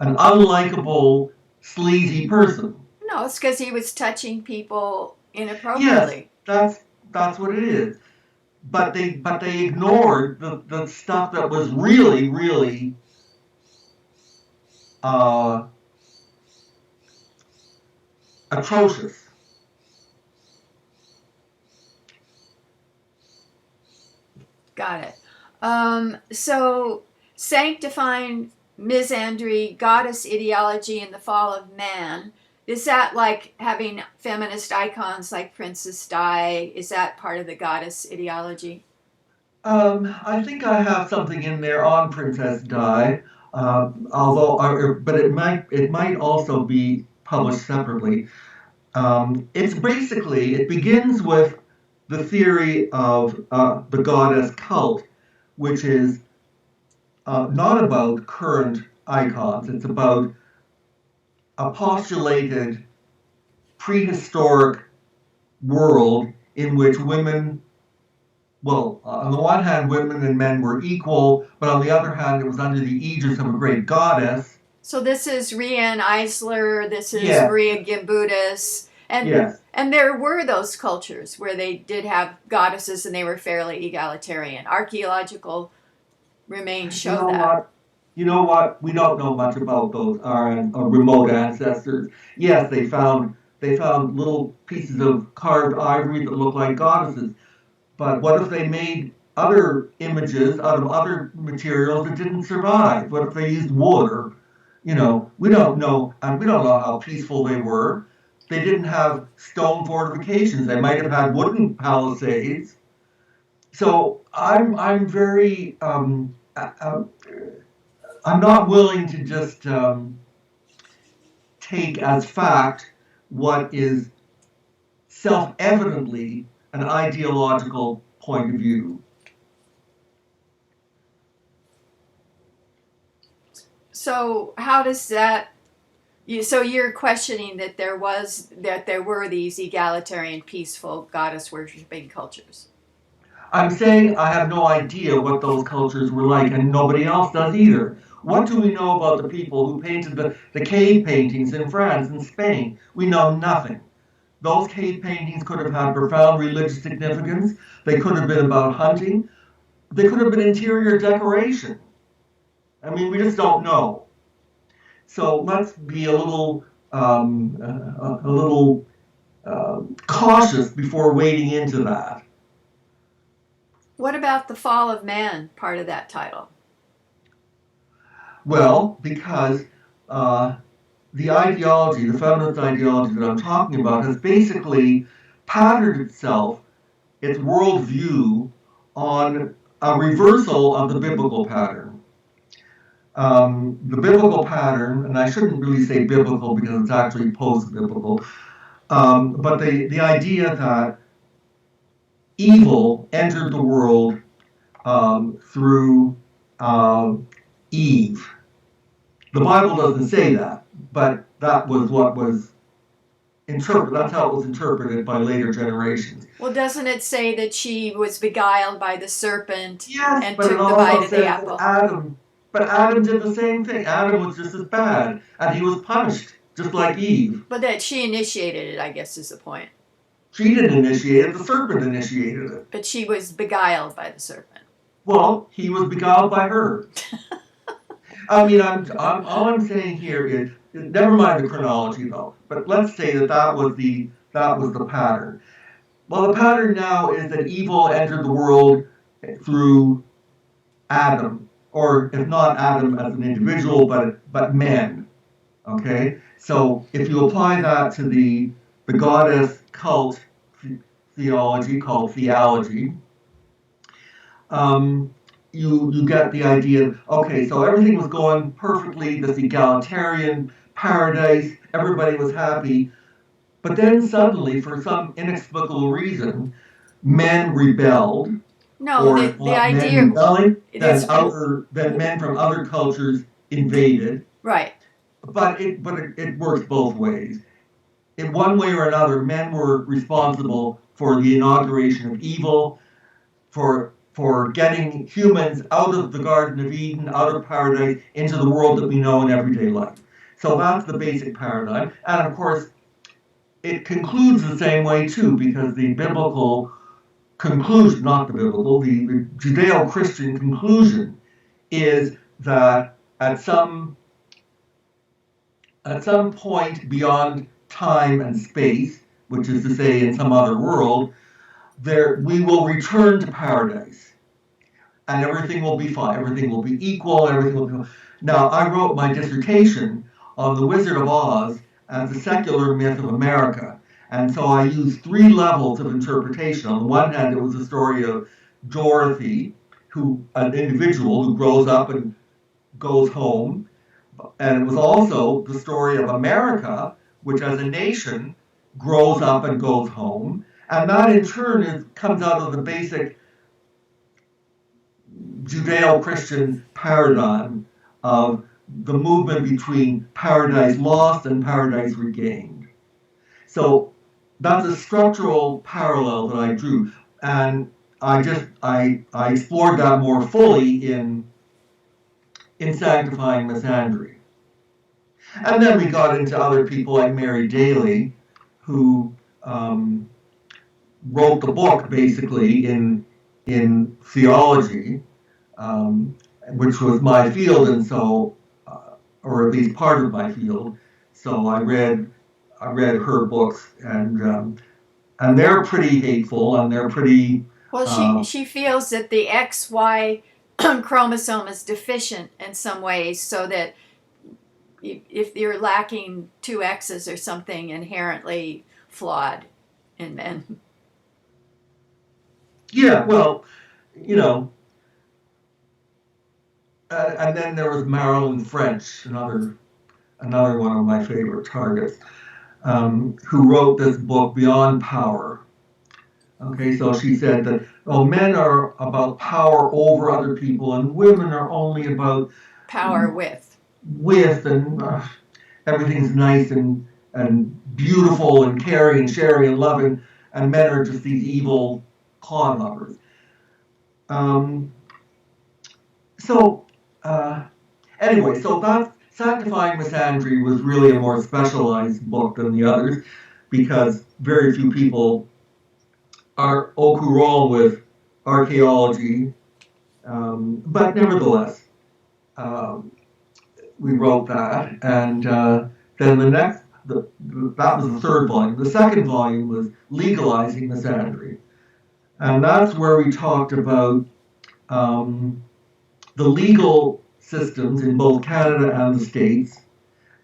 unlikable, sleazy person. No, it's because he was touching people inappropriately. Yes, that's what it is. But they ignored the stuff that was really, really atrocious. Got it. So, sanctifying misandry, goddess ideology, and the fall of man, is that like having feminist icons like Princess Di? Is that part of the goddess ideology? I think I have something in there on Princess Di, but it might also be published separately. It begins with the theory of the goddess cult, which is not about current icons. It's about a postulated prehistoric world in which women, well, on the one hand, women and men were equal, but on the other hand, it was under the aegis of a great goddess. So this is Rian Eisler, this is Yes. Maria Gimbutas, and Yes. and there were those cultures where they did have goddesses and they were fairly egalitarian. Archaeological remains show that. You know what? We don't know much about those our remote ancestors. Yes, they found little pieces of carved ivory that look like goddesses. But what if they made other images out of other materials that didn't survive? What if they used wood or, we don't know, and we don't know how peaceful they were. They didn't have stone fortifications. They might have had wooden palisades. So I'm very I'm not willing to just take as fact what is self-evidently an ideological point of view. So how does that? So you're questioning that there were these egalitarian, peaceful, goddess worshiping cultures. I'm saying I have no idea what those cultures were like, and nobody else does either. What do we know about the people who painted the cave paintings in France and Spain? We know nothing. Those cave paintings could have had profound religious significance. They could have been about hunting. They could have been interior decoration. I mean, we just don't know. So let's be a little cautious before wading into that. What about the fall of man, part of that title? Well, because the ideology, the feminist ideology that I'm talking about, has basically patterned itself, its worldview, on a reversal of the biblical pattern. The biblical pattern, and I shouldn't really say biblical because it's actually post-biblical, but the idea that evil entered the world through Eve. The Bible doesn't say that, but that was what was interpreted. That's how it was interpreted by later generations. Well, doesn't it say that she was beguiled by the serpent and but took it the bite also of the says apple? But Adam did the same thing. Adam was just as bad, and he was punished, just like Eve. But that she initiated it, I guess, is the point. She didn't initiate it, the serpent initiated it. But she was beguiled by the serpent. Well, he was beguiled by her. I mean, all I'm saying here is, never mind the chronology though, but let's say that was the pattern. Well, the pattern now is that evil entered the world through Adam, or if not Adam as an individual, but men. Okay, so if you apply that to the goddess cult theology called theology, you get the idea. Okay, so everything was going perfectly. This egalitarian paradise, everybody was happy, but then suddenly, for some inexplicable reason, men rebelled. No, the idea rebelling, then men from other cultures invaded. Right. But it works both ways. In one way or another, men were responsible for the inauguration of evil, for getting humans out of the Garden of Eden, out of paradise, into the world that we know in everyday life. So that's the basic paradigm. And of course, it concludes the same way too, because the biblical conclusion, not the biblical, the Judeo-Christian conclusion is that at some point beyond time and space, which is to say in some other world, we will return to paradise. And everything will be fine. Everything will be equal. Everything will be fine. Now, I wrote my dissertation on the Wizard of Oz as a secular myth of America. And so I used 3 levels of interpretation. On the one hand, it was the story of Dorothy, an individual who grows up and goes home. And it was also the story of America, which as a nation grows up and goes home. And that in turn comes out of the basic Judeo-Christian paradigm of the movement between paradise lost and paradise regained. So that's a structural parallel that I drew, and I explored that more fully in Sanctifying Misandry. And then we got into other people like Mary Daly, who wrote the book basically in theology, which was my field, and so, or at least part of my field. So I read her books, and they're pretty hateful, and they're pretty. Well, she feels that the XY chromosome is deficient in some ways, so that if you're lacking 2 X's or something, inherently flawed in men. Yeah, well, you know. And then there was Marilyn French, another one of my favorite targets, who wrote this book, Beyond Power. Okay, so she said that, men are about power over other people, and women are only about power with, and everything's nice and beautiful and caring and sharing and loving, and men are just these evil clod lovers. Anyway, so that Sanctifying Misandry was really a more specialized book than the others, because very few people are au courant with archaeology, but nevertheless, we wrote that, and then that was the 3rd volume. The 2nd volume was Legalizing Misandry, and that's where we talked about the legal systems in both Canada and the States,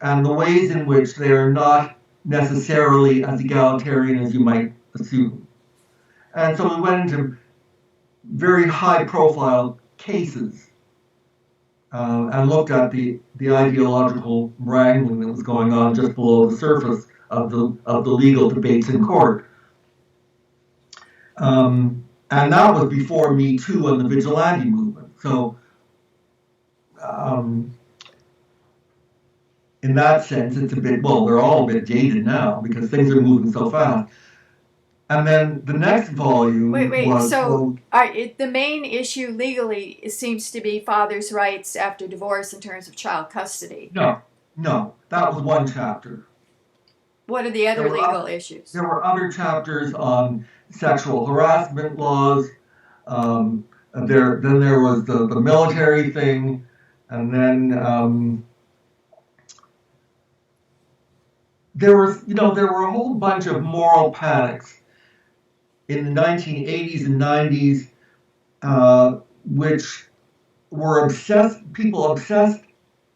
and the ways in which they are not necessarily as egalitarian as you might assume. And so we went into very high-profile cases and looked at the ideological wrangling that was going on just below the surface of the legal debates in court. And that was before Me Too and the vigilante movement. So in that sense, it's a bit, they're all a bit dated now because things are moving so fast. And then the next volume was... So the main issue legally seems to be fathers' rights after divorce in terms of child custody. No, that was one chapter. What are the other legal issues? There were other chapters on sexual harassment laws. Then there was the military thing, and then there were a whole bunch of moral panics in the 1980s and 90s, which were people obsessed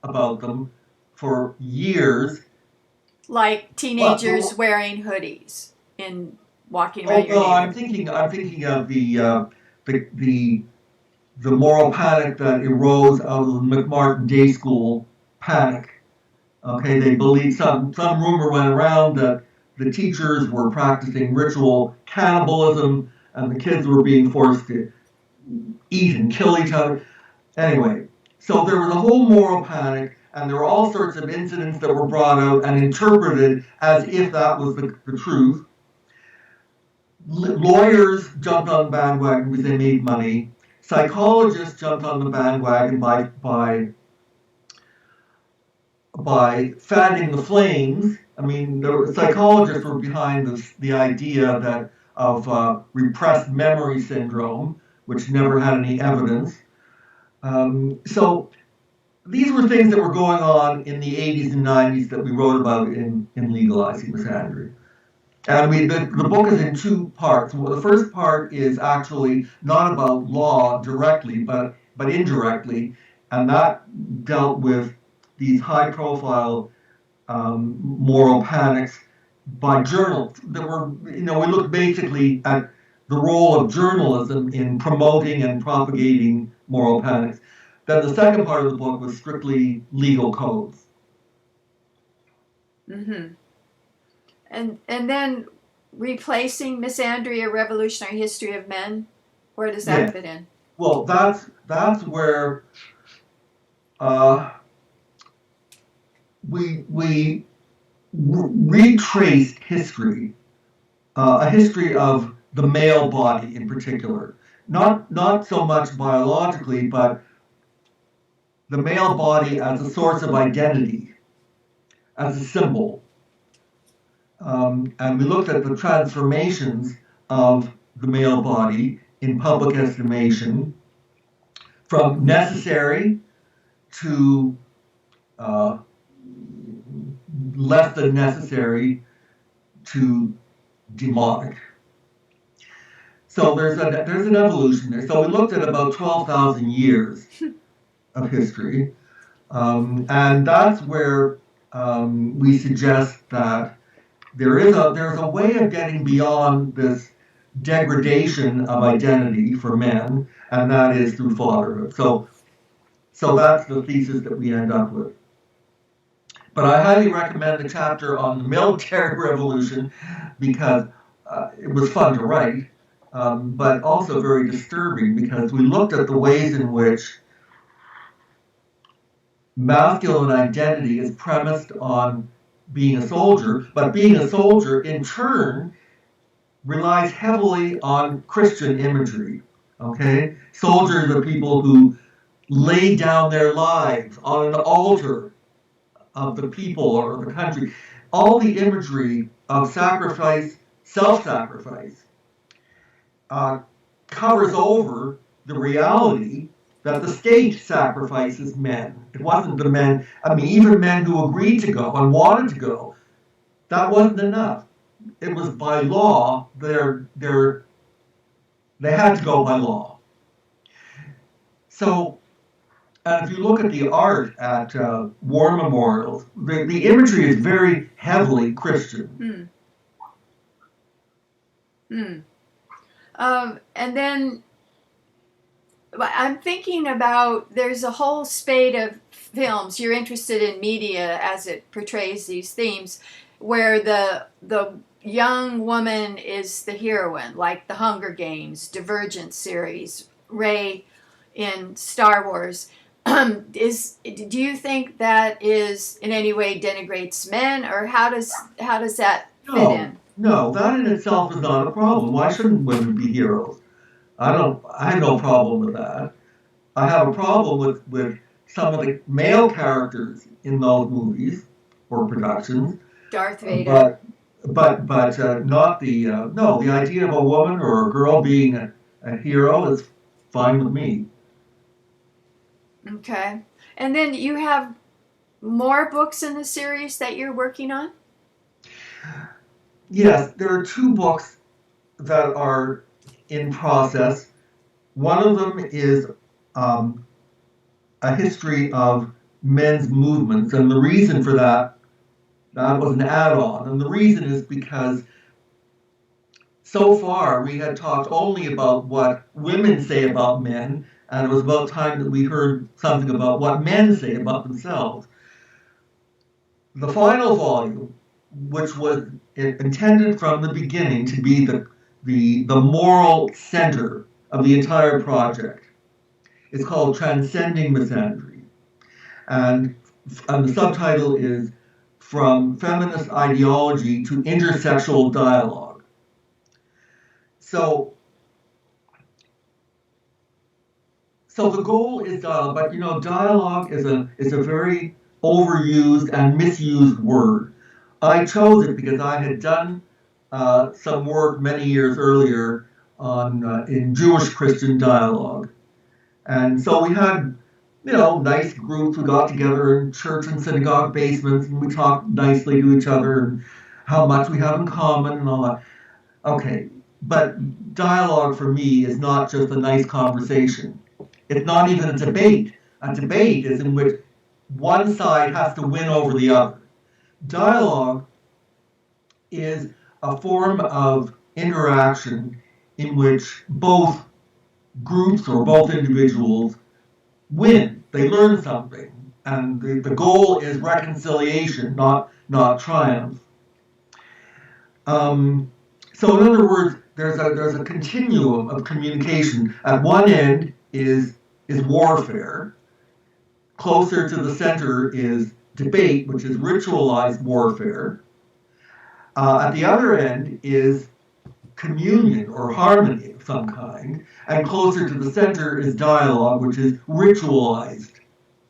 about them for years. Like teenagers wearing hoodies and walking around your neighborhood. I'm thinking of the moral panic that arose out of the McMartin Day School panic. Okay, they believed some rumor went around that the teachers were practicing ritual cannibalism and the kids were being forced to eat and kill each other. Anyway, so there was a whole moral panic, and there were all sorts of incidents that were brought out and interpreted as if that was the truth. Lawyers jumped on the bandwagon because they made money. Psychologists jumped on the bandwagon by fanning the flames. I mean, the psychologists were behind the idea of repressed memory syndrome, which never had any evidence. So these were things that were going on in the 80s and 90s that we wrote about in Legalizing Misandry. And the book is in two parts. Well, the first part is actually not about law directly, but indirectly, and that dealt with these high-profile moral panics by journals that were, we looked basically at the role of journalism in promoting and propagating moral panics. Then the second part of the book was strictly legal codes. Mm-hmm. And then replacing Misandry, A Revolutionary History of Men, where does that fit in? Well, that's where we retraced history, a history of the male body in particular, not so much biologically, but the male body as a source of identity, as a symbol. And we looked at the transformations of the male body in public estimation from necessary to less than necessary to demonic. So there's an evolution there. So we looked at about 12,000 years of history, and that's where we suggest that there's a way of getting beyond this degradation of identity for men, and that is through fatherhood. So that's the thesis that we end up with. But I highly recommend the chapter on the military revolution because it was fun to write, but also very disturbing because we looked at the ways in which masculine identity is premised on being a soldier, but being a soldier in turn relies heavily on Christian imagery. Okay? Soldiers are people who lay down their lives on an altar of the people or the country. All the imagery of sacrifice, self-sacrifice, covers over the reality that the state sacrifices men. It wasn't the men, even men who agreed to go and wanted to go, that wasn't enough. It was by law, they had to go by law. So, and if you look at the art at war memorials, the imagery is very heavily Christian. And then I'm thinking about, there's a whole spate of films, you're interested in media as it portrays these themes, where the young woman is the heroine, like the Hunger Games, Divergent series, Rey in Star Wars. Do you think that is in any way denigrates men, or how does that fit in? No, that in itself is not a problem. Why shouldn't women be heroes? I have no problem with that. I have a problem with some of the male characters in those movies or productions. Darth Vader. But not the idea of a woman or a girl being a hero is fine with me. Okay. And then you have more books in the series that you're working on? Yes, there are two books that are in process. One of them is a history of men's movements, and the reason for that was an add-on. And the reason is because so far we had talked only about what women say about men, and it was about time that we heard something about what men say about themselves. The final volume, which was intended from the beginning to be the moral center of the entire project, is called Transcending Misandry. And the subtitle is From Feminist Ideology to Intersexual Dialogue. So the goal is dialogue, but dialogue is a very overused and misused word. I chose it because I had done some work many years earlier in Jewish-Christian dialogue. And so we had nice groups who got together in church and synagogue basements and we talked nicely to each other and how much we have in common and all that. Okay, but dialogue for me is not just a nice conversation. It's not even a debate. A debate is in which one side has to win over the other. Dialogue is a form of interaction in which both groups or both individuals win. They learn something. And the goal is reconciliation, not triumph. So in other words, there's a continuum of communication. At one end is warfare. Closer to the center is debate, which is ritualized warfare. At the other end is communion or harmony of some kind, and closer to the center is dialogue, which is ritualized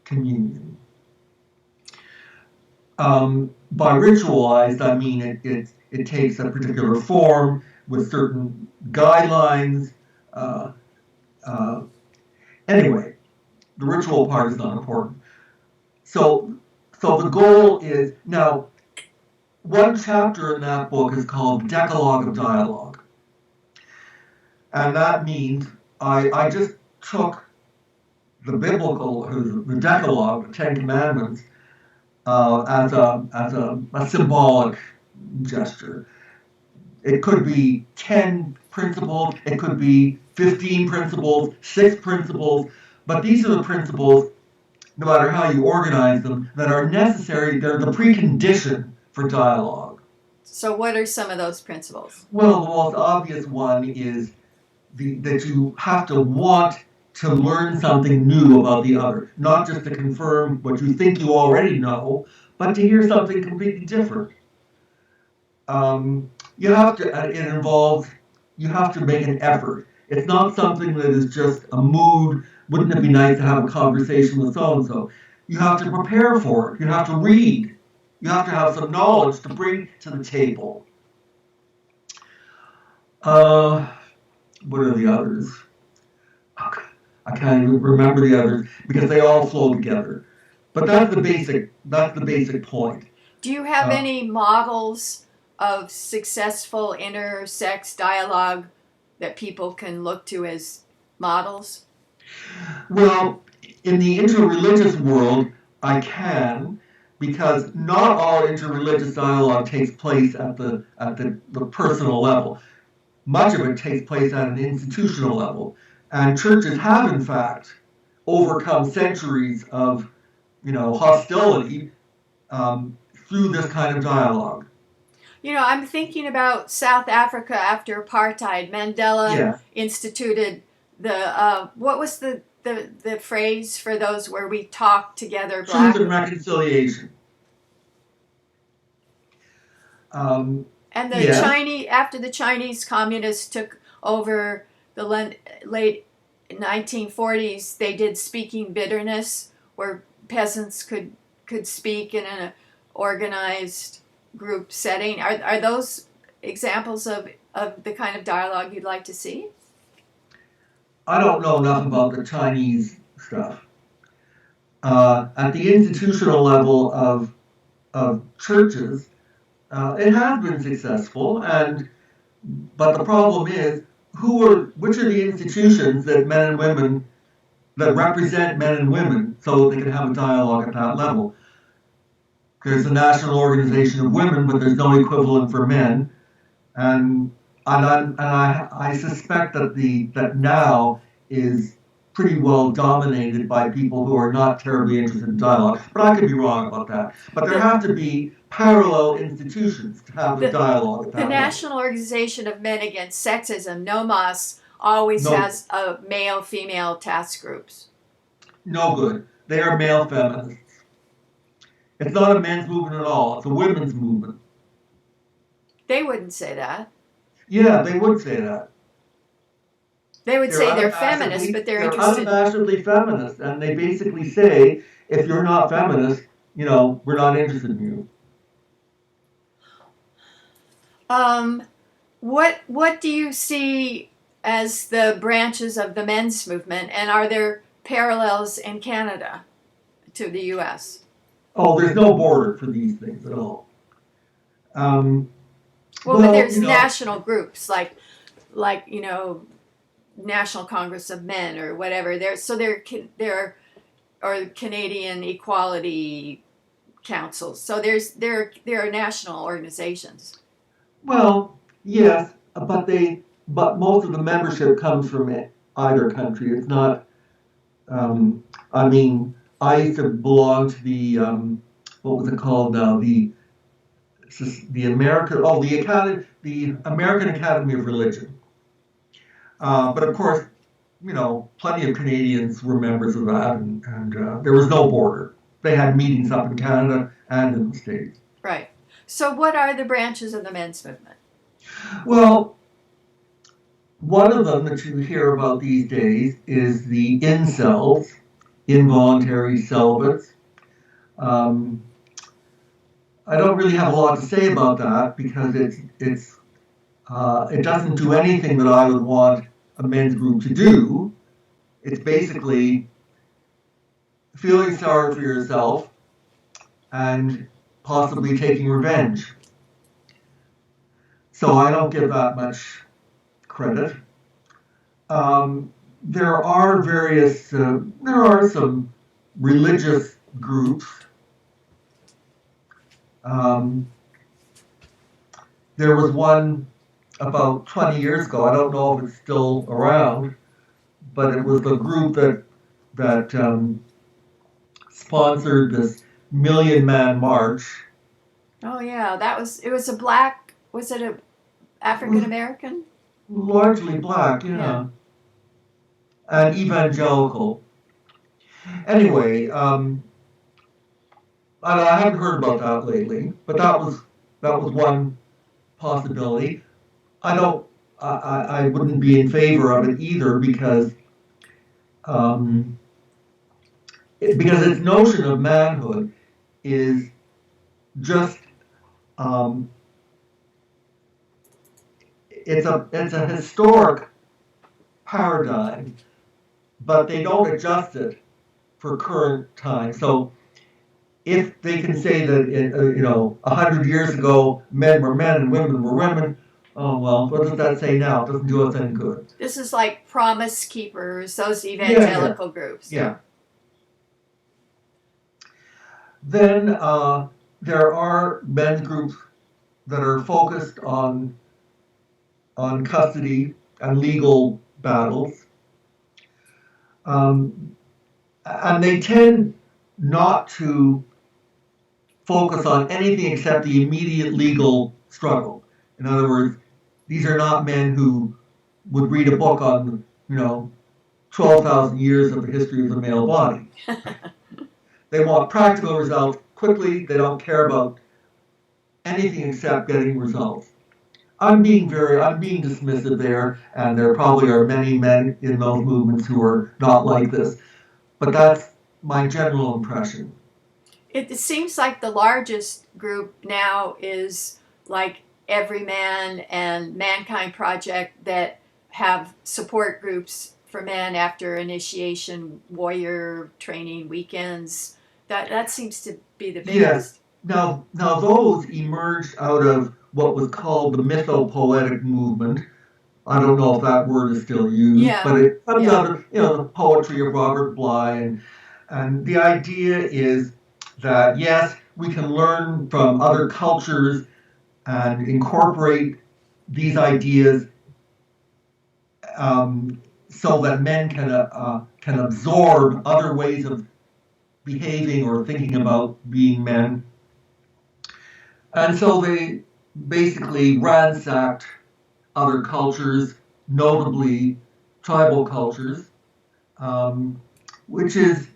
communion. By ritualized, I mean it takes a particular form with certain guidelines. Uh, anyway, the ritual part is not important. So, so the goal is now. One chapter in that book is called Decalogue of Dialogue, and that means I just took the biblical, the Decalogue, the Ten Commandments, as a symbolic gesture. It could be 10 principles, it could be 15 principles, 6 principles, but these are the principles, no matter how you organize them, that are necessary. They're the precondition for dialogue. So what are some of those principles? Well, the most obvious one is that you have to want to learn something new about the other, not just to confirm what you think you already know, but to hear something completely different. You have to. It involves. You have to make an effort. It's not something that is just a mood. Wouldn't it be nice to have a conversation with so and so? You have to prepare for it. You have to read. You have to have some knowledge to bring to the table. What are the others? I can't even remember the others because they all flow together. But that's the basic point. Do you have any models of successful intersex dialogue that people can look to as models? Well, in the interreligious world, I can, because not all interreligious dialogue takes place at the personal level. Much of it takes place at an institutional level. And churches have, in fact, overcome centuries of, hostility through this kind of dialogue. I'm thinking about South Africa after apartheid. Mandela instituted the, what was the phrase for those where we talk together? Truth and reconciliation. And the Chinese, after the Chinese communists took over the late 1940s, they did speaking bitterness, where peasants could speak in an organized group setting. Are those examples of the kind of dialogue you'd like to see? I don't know enough about the Chinese stuff. At the institutional level of churches, it has been successful, but the problem is, which are the institutions that men and women, that represent men and women so that they can have a dialogue at that level? There's the National Organization of Women, but there's no equivalent for men, and I suspect that now is pretty well dominated by people who are not terribly interested in dialogue. But I could be wrong about that. But there have to be parallel institutions to have a dialogue at that The National Organization of Men Against Sexism, NOMAS, always has male-female task groups. No good. They are male feminists. It's not a men's movement at all. It's a women's movement. They wouldn't say that. Yeah, they would say that. They would say they're feminists, but they're interested. They're unabashedly feminist, and they basically say, if you're not feminist, we're not interested in you. What do you see as the branches of the men's movement, and are there parallels in Canada to the U.S.? Oh, there's no border for these things at all. But there's national groups like National Congress of Men or whatever. There are Canadian Equality Councils. So there are national organizations. Well, yes, but most of the membership comes from either country. It's not. I used to belong to the what was it called now? The American Academy of Religion. But of course, plenty of Canadians were members of that, and there was no border. They had meetings up in Canada and in the States. Right. So what are the branches of the men's movement? Well, one of them that you hear about these days is the incels, involuntary celibates. I don't really have a lot to say about that because it doesn't do anything that I would want a men's group to do. It's basically feeling sorry for yourself and possibly taking revenge. So I don't give that much credit. There are some religious groups. There was one about 20 years ago. I don't know if it's still around, but it was a group that sponsored this Million Man March. Oh yeah, it was a African American? Largely black, yeah. And evangelical. Anyway, I haven't heard about that lately, but that was one possibility. I wouldn't be in favor of it either because its notion of manhood is just it's a historic paradigm, but they don't adjust it for current time. So if they can say that 100 years ago men were men and women were women, oh well, what does that say now? It doesn't do us any good. This is like Promise Keepers, those evangelical groups. Yeah. Then there are men's groups that are focused on custody and legal battles. And they tend not to focus on anything except the immediate legal struggle. In other words, these are not men who would read a book on, 12,000 years of the history of the male body. They want practical results quickly. They don't care about anything except getting results. I'm being dismissive there, and there probably are many men in those movements who are not like this. But that's my general impression. It seems like the largest group now is like Everyman and Mankind Project that have support groups for men after initiation, warrior training weekends. That seems to be the biggest. Yes. Now those emerged out of what was called the mythopoetic movement. I don't know if that word is still used, but it comes out of the poetry of Robert Bly, and the idea is that yes, we can learn from other cultures and incorporate these ideas so that men can absorb other ways of behaving or thinking about being men. And so they basically ransacked other cultures, notably tribal cultures, which is,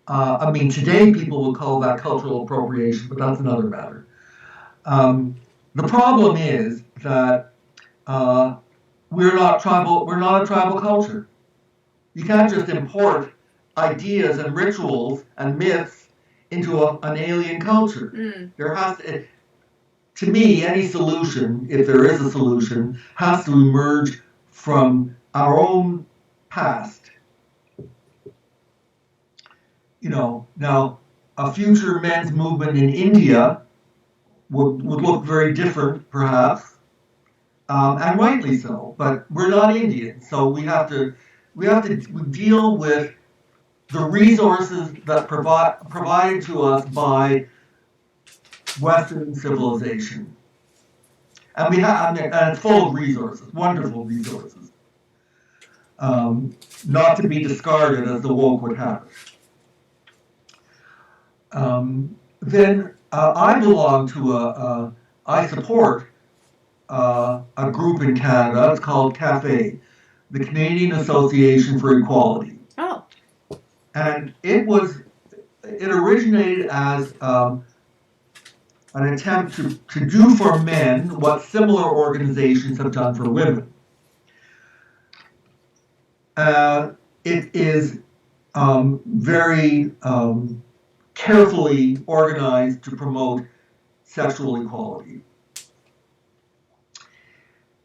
today people would call that cultural appropriation, but that's another matter. The problem is that we're not a tribal culture. You can't just import ideas and rituals and myths into an alien culture. There has to me, any solution, if there is a solution, has to emerge from our own past. now a future men's movement in India would look very different, perhaps, and rightly so. But we're not Indian, so we have to deal with the resources that provided to us by Western civilization, and and it's full of resources, wonderful resources, not to be discarded as the woke would have it. Then I belong to I support a group in Canada. It's called CAFE, the Canadian Association for Equality. Oh. And it originated as an attempt to do for men what similar organizations have done for women. It is very carefully organized to promote sexual equality.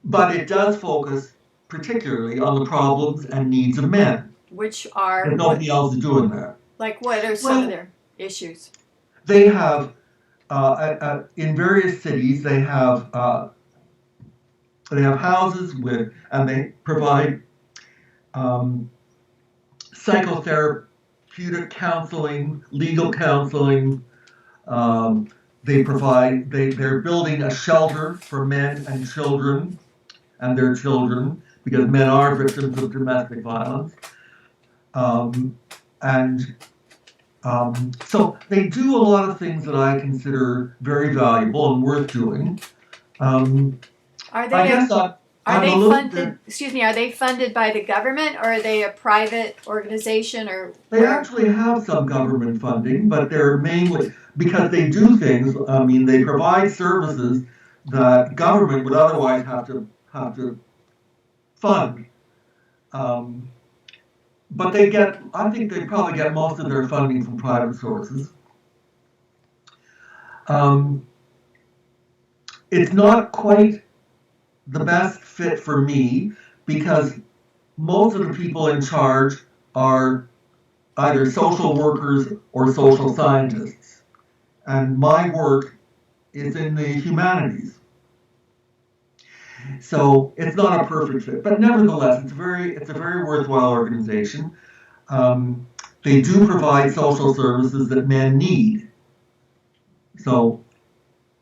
But it does focus particularly on the problems and needs of men. Which are... And nobody else is doing that. Like what are some of their issues? They have, in various cities, they have houses and they provide psychotherapeutic counseling, legal counseling. They're building a shelter for men and children and their children, because men are victims of domestic violence. So they do a lot of things that I consider very valuable and worth doing. Are they funded by the government, or are they a private organization, or they actually have some government funding, but they're mainly because they do things. I mean, they provide services that government would otherwise have to fund. But I think they probably get most of their funding from private sources. It's not quite the best fit for me, because most of the people in charge are either social workers or social scientists. And my work is in the humanities. So it's not a perfect fit, but nevertheless, it's a very worthwhile organization. They do provide social services that men need. So,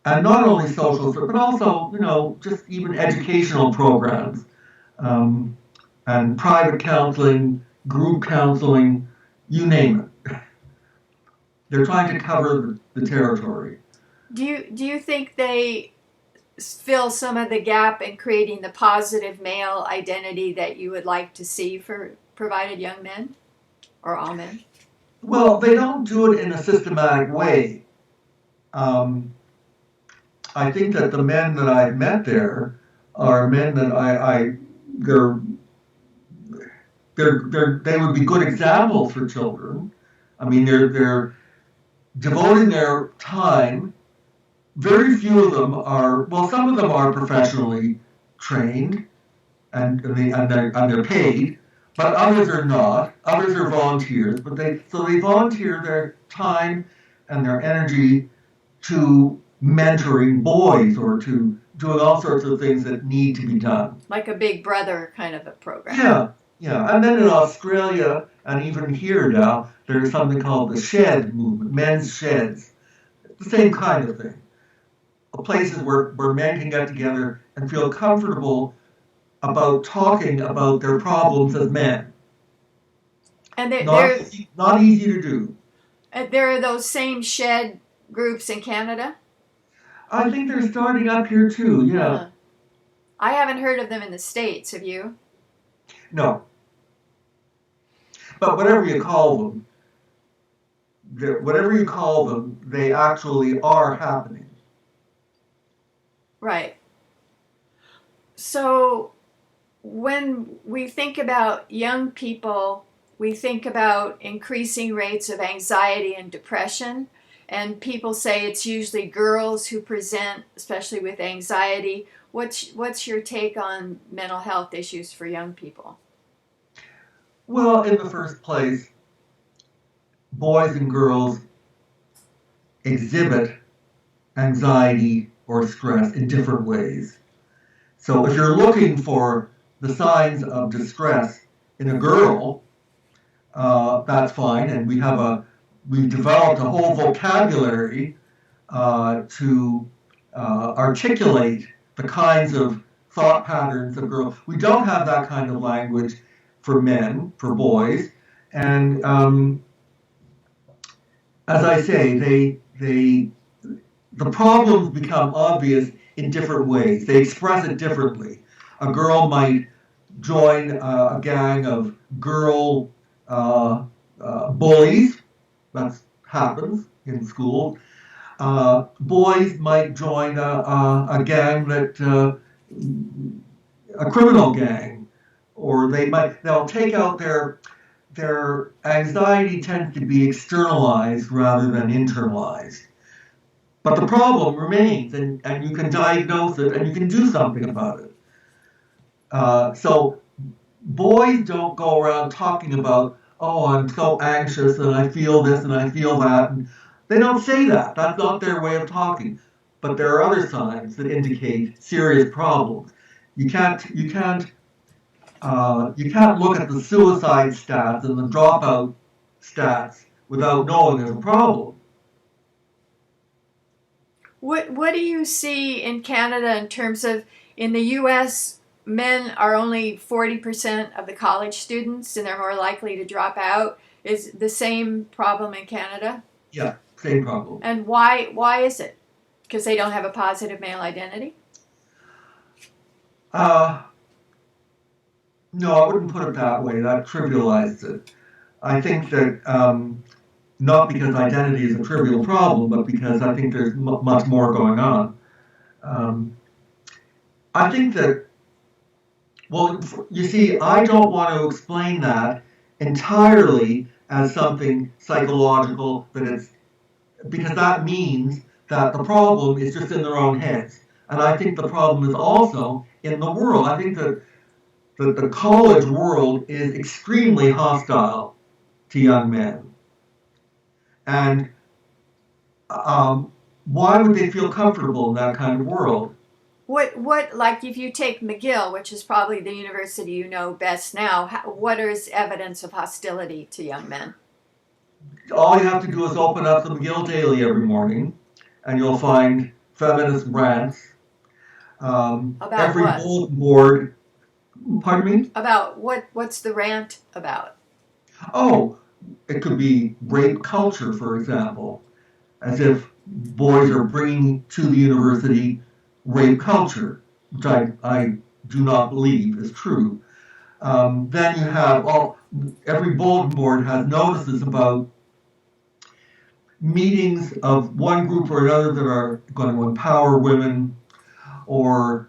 and not only social, but also, just even educational programs, and private counseling, group counseling, you name it. They're trying to cover the territory. Do you think they fill some of the gap in creating the positive male identity that you would like to see for provided young men, or all men? Well, they don't do it in a systematic way. I think that the men that I've met there are men that they would be good examples for children. I mean, they're devoting their time. Very few of them some of them are professionally trained and they're paid, but others are not. Others are volunteers, but they volunteer their time and their energy to mentoring boys or to doing all sorts of things that need to be done. Like a Big Brother kind of a program. Yeah. And then in Australia, and even here now, there's something called the shed movement, men's sheds. The same kind of thing. Places where men can get together and feel comfortable about talking about their problems as men. And not easy to do. There are those same shed groups in Canada? I think they're starting up here too, yeah. I haven't heard of them in the States, have you? No. But whatever you call them, they actually are happening. Right. So when we think about young people, we think about increasing rates of anxiety and depression. And people say it's usually girls who present, especially with anxiety. What's your take on mental health issues for young people? Well, in the first place, boys and girls exhibit anxiety or stress in different ways. So if you're looking for the signs of distress in a girl, that's fine, and we've developed a whole vocabulary to articulate the kinds of thought patterns of girls. We don't have that kind of language for men, for boys, and as I say, the problems become obvious in different ways. They express it differently. A girl might join a gang of girl bullies. That happens in school. Boys might join a gang a criminal gang, or they'll take out their anxiety tends to be externalized rather than internalized. But the problem remains, and you can diagnose it, and you can do something about it. So boys don't go around talking about, oh, I'm so anxious, and I feel this, and I feel that. And they don't say that. That's not their way of talking. But there are other signs that indicate serious problems. You can't look at the suicide stats and the dropout stats without knowing there's a problem. What do you see in Canada in terms of, in the U.S., men are only 40% of the college students and they're more likely to drop out? Is the same problem in Canada? Yeah, same problem. And why is it? Because they don't have a positive male identity? No, I wouldn't put it that way. That trivializes it. I think that not because identity is a trivial problem, but because I think there's much more going on. I think that, well, you see, I don't want to explain that entirely as something psychological, because that means that the problem is just in their own heads. And I think the problem is also in the world. I think that the college world is extremely hostile to young men. And why would they feel comfortable in that kind of world? What like if you take McGill, which is probably the university you know best now, what is evidence of hostility to young men? All you have to do is open up the McGill Daily every morning, and you'll find feminist rants. About every what? bulletin board. Pardon me? About what's the rant about? Oh, it could be rape culture, for example, as if boys are bringing to the university rape culture, which I do not believe is true. Then you have every bulletin board has notices about meetings of one group or another that are going to empower women or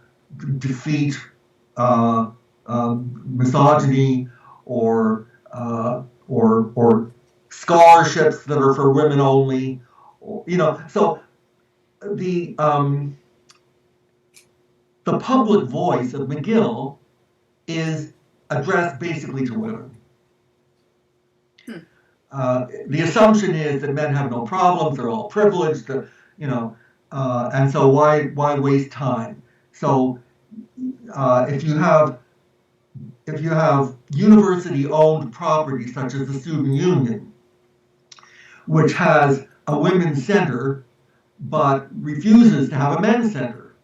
defeat misogyny or scholarships that are for women only. So the public voice of McGill is addressed basically to women. The assumption is that men have no problems; they're all privileged, and so why waste time? So if you have university-owned property such as the student union, which has a women's center but refuses to have a men's center.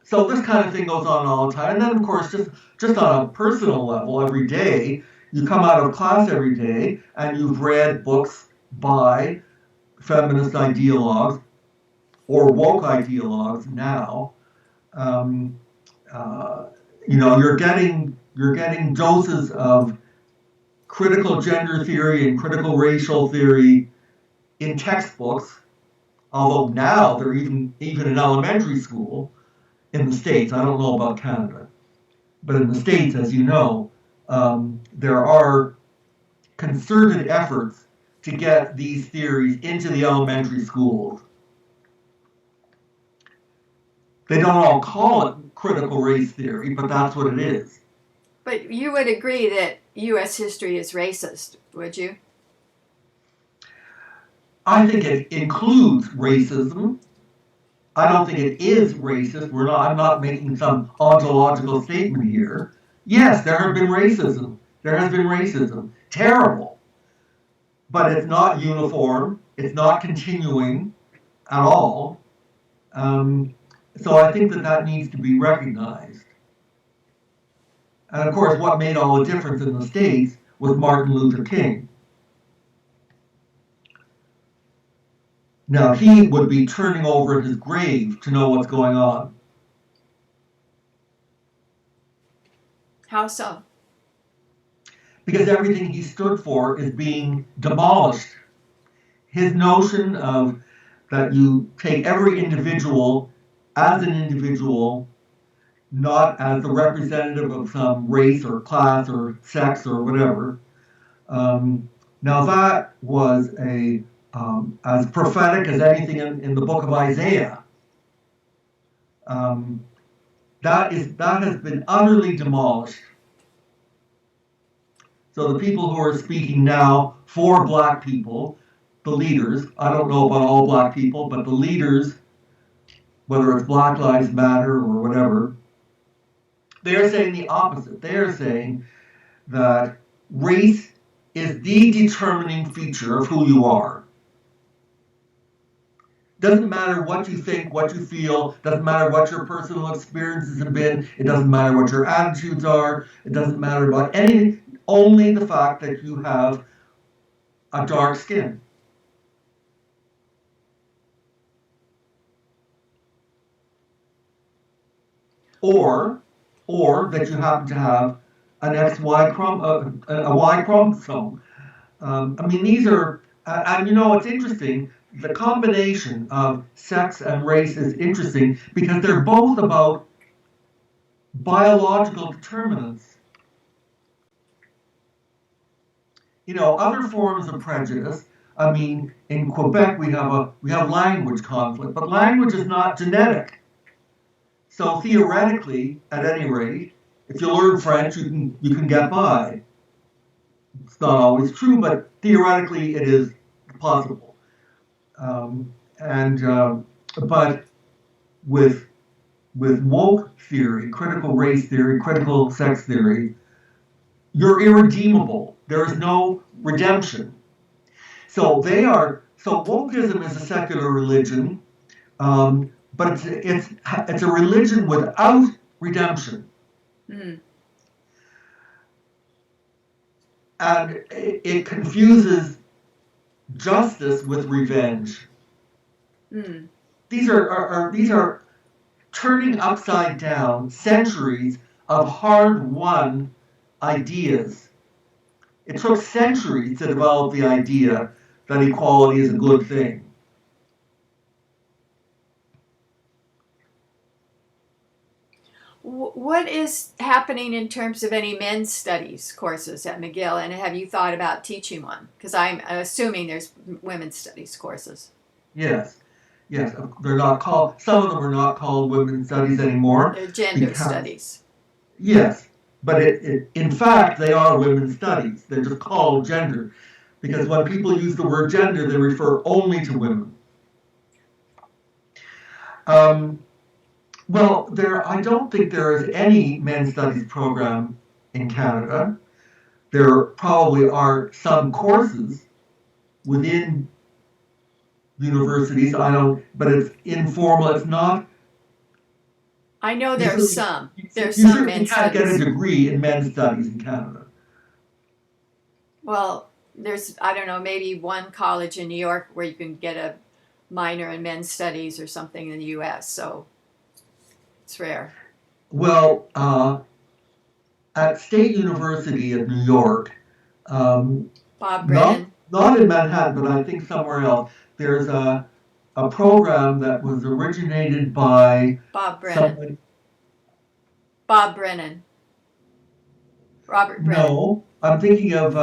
So this kind of thing goes on all the time. And then, of course, just on a personal level, every day, you come out of class every day and you've read books by feminist ideologues or woke ideologues now. You're getting doses of critical gender theory and critical racial theory in textbooks, although now they're even in elementary school in the States. I don't know about Canada, but in the States, as you know, there are concerted efforts to get these theories into the elementary schools. They don't all call it critical race theory, but that's what it is. But you would agree that U.S. history is racist, would you? I think it includes racism. I don't think it is racist. I'm not making some ontological statement here. Yes, there has been racism. There has been racism. Terrible. But it's not uniform. It's not continuing at all. So I think that needs to be recognized. And of course, what made all the difference in the States was Martin Luther King. Now, he would be turning over his grave to know what's going on. How so? Because everything he stood for is being demolished. His notion of that you take every individual as an individual, not as the representative of some race or class or sex or whatever. Now that was as prophetic as anything in the book of Isaiah. That has been utterly demolished. So the people who are speaking now for black people, the leaders, I don't know about all black people, but the leaders, whether it's Black Lives Matter or whatever, they're saying the opposite. They're saying that race is the determining feature of who you are. Doesn't matter what you think, what you feel, doesn't matter what your personal experiences have been, it doesn't matter what your attitudes are, it doesn't matter about anything, only the fact that you have a dark skin. Or that you happen to have an a Y chromosome. I mean, these are, and you know, it's interesting. The combination of sex and race is interesting because they're both about biological determinants. You know, other forms of prejudice. I mean, in Quebec we have language conflict, but language is not genetic. So theoretically, at any rate, if you learn French, you can get by. It's not always true, but theoretically it is possible. But with woke theory, critical race theory, critical sex theory, you're irredeemable. There is no redemption. So wokeism is a secular religion, but it's a religion without redemption. Mm. And it confuses justice with revenge. Mm. These are turning upside down centuries of hard-won ideas. It took centuries to develop the idea that equality is a good thing. What is happening in terms of any men's studies courses at McGill, and have you thought about teaching one? Because I'm assuming there's women's studies courses. Yes, they're not called. Some of them are not called women's studies anymore. They're gender studies. Yes, but in fact they are women's studies. They're just called gender, because when people use the word gender, they refer only to women. Well, I don't think there is any men's studies program in Canada. There probably are some courses within universities. But it's informal. It's not. I know there's some. There's you some men's can't studies. get a degree in men's studies in Canada. Well, there's, I don't know, maybe one college in New York where you can get a minor in men's studies or something in the U.S., so it's rare. Well, at State University of New York, Bob Brennan. Not in Manhattan, but I think somewhere else, there's a program that was originated by Bob Brennan. Bob Brennan. Robert Brennan. No, I'm thinking of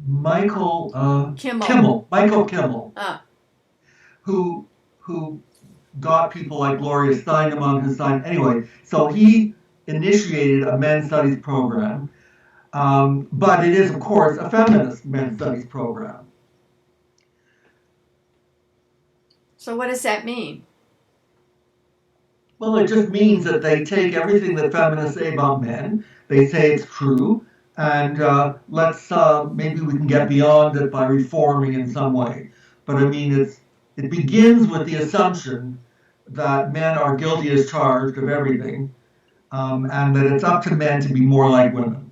Michael Kimmel. Michael Kimmel, Oh. who got people like Gloria Steinem on his side. Anyway, so he initiated a men's studies program. But it is, of course, a feminist men's studies program. So what does that mean? Well, it just means that they take everything that feminists say about men, they say it's true, and maybe we can get beyond it by reforming in some way. But I mean, it begins with the assumption that men are guilty as charged of everything, and that it's up to men to be more like women.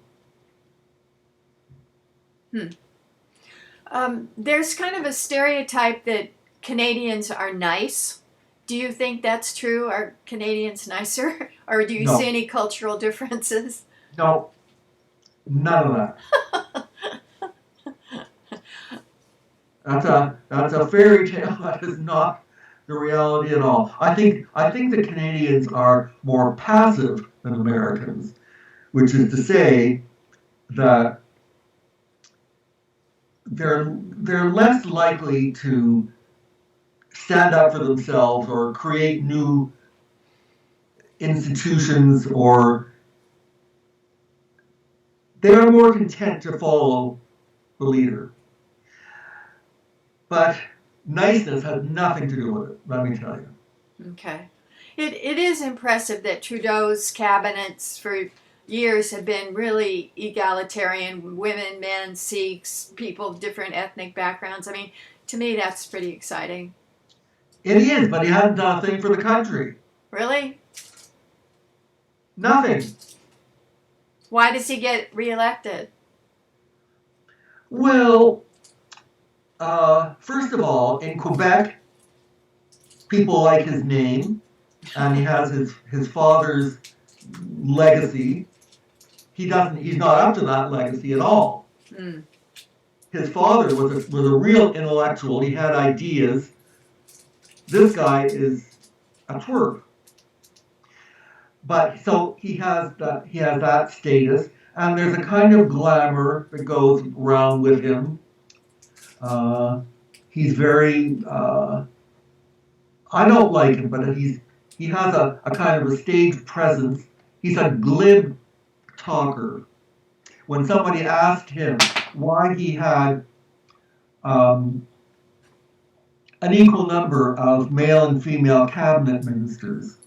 There's kind of a stereotype that Canadians are nice. Do you think that's true? Are Canadians nicer? Or do you No. see any cultural differences? No, none of that. That's a fairy tale. That is not the reality at all. I think the Canadians are more passive than Americans, which is to say that they're less likely to stand up for themselves or create new institutions, or they are more content to follow the leader. But niceness has nothing to do with it, let me tell you. Okay. It is impressive that Trudeau's cabinets for years have been really egalitarian, women, men, Sikhs, people of different ethnic backgrounds. I mean, to me, that's pretty exciting. It is, but he hasn't done a thing for the country. Really? Nothing. Why does he get reelected? Well, first of all, in Quebec, people like his name, and he has his father's legacy. He's not up to that legacy at all. Mm. His father was a real intellectual. He had ideas. This guy is a twerp. But so he has that status, and there's a kind of glamour that goes around with him. He's very I don't like him, but he has a kind of a stage presence. He's a glib talker. When somebody asked him why he had an equal number of male and female cabinet ministers,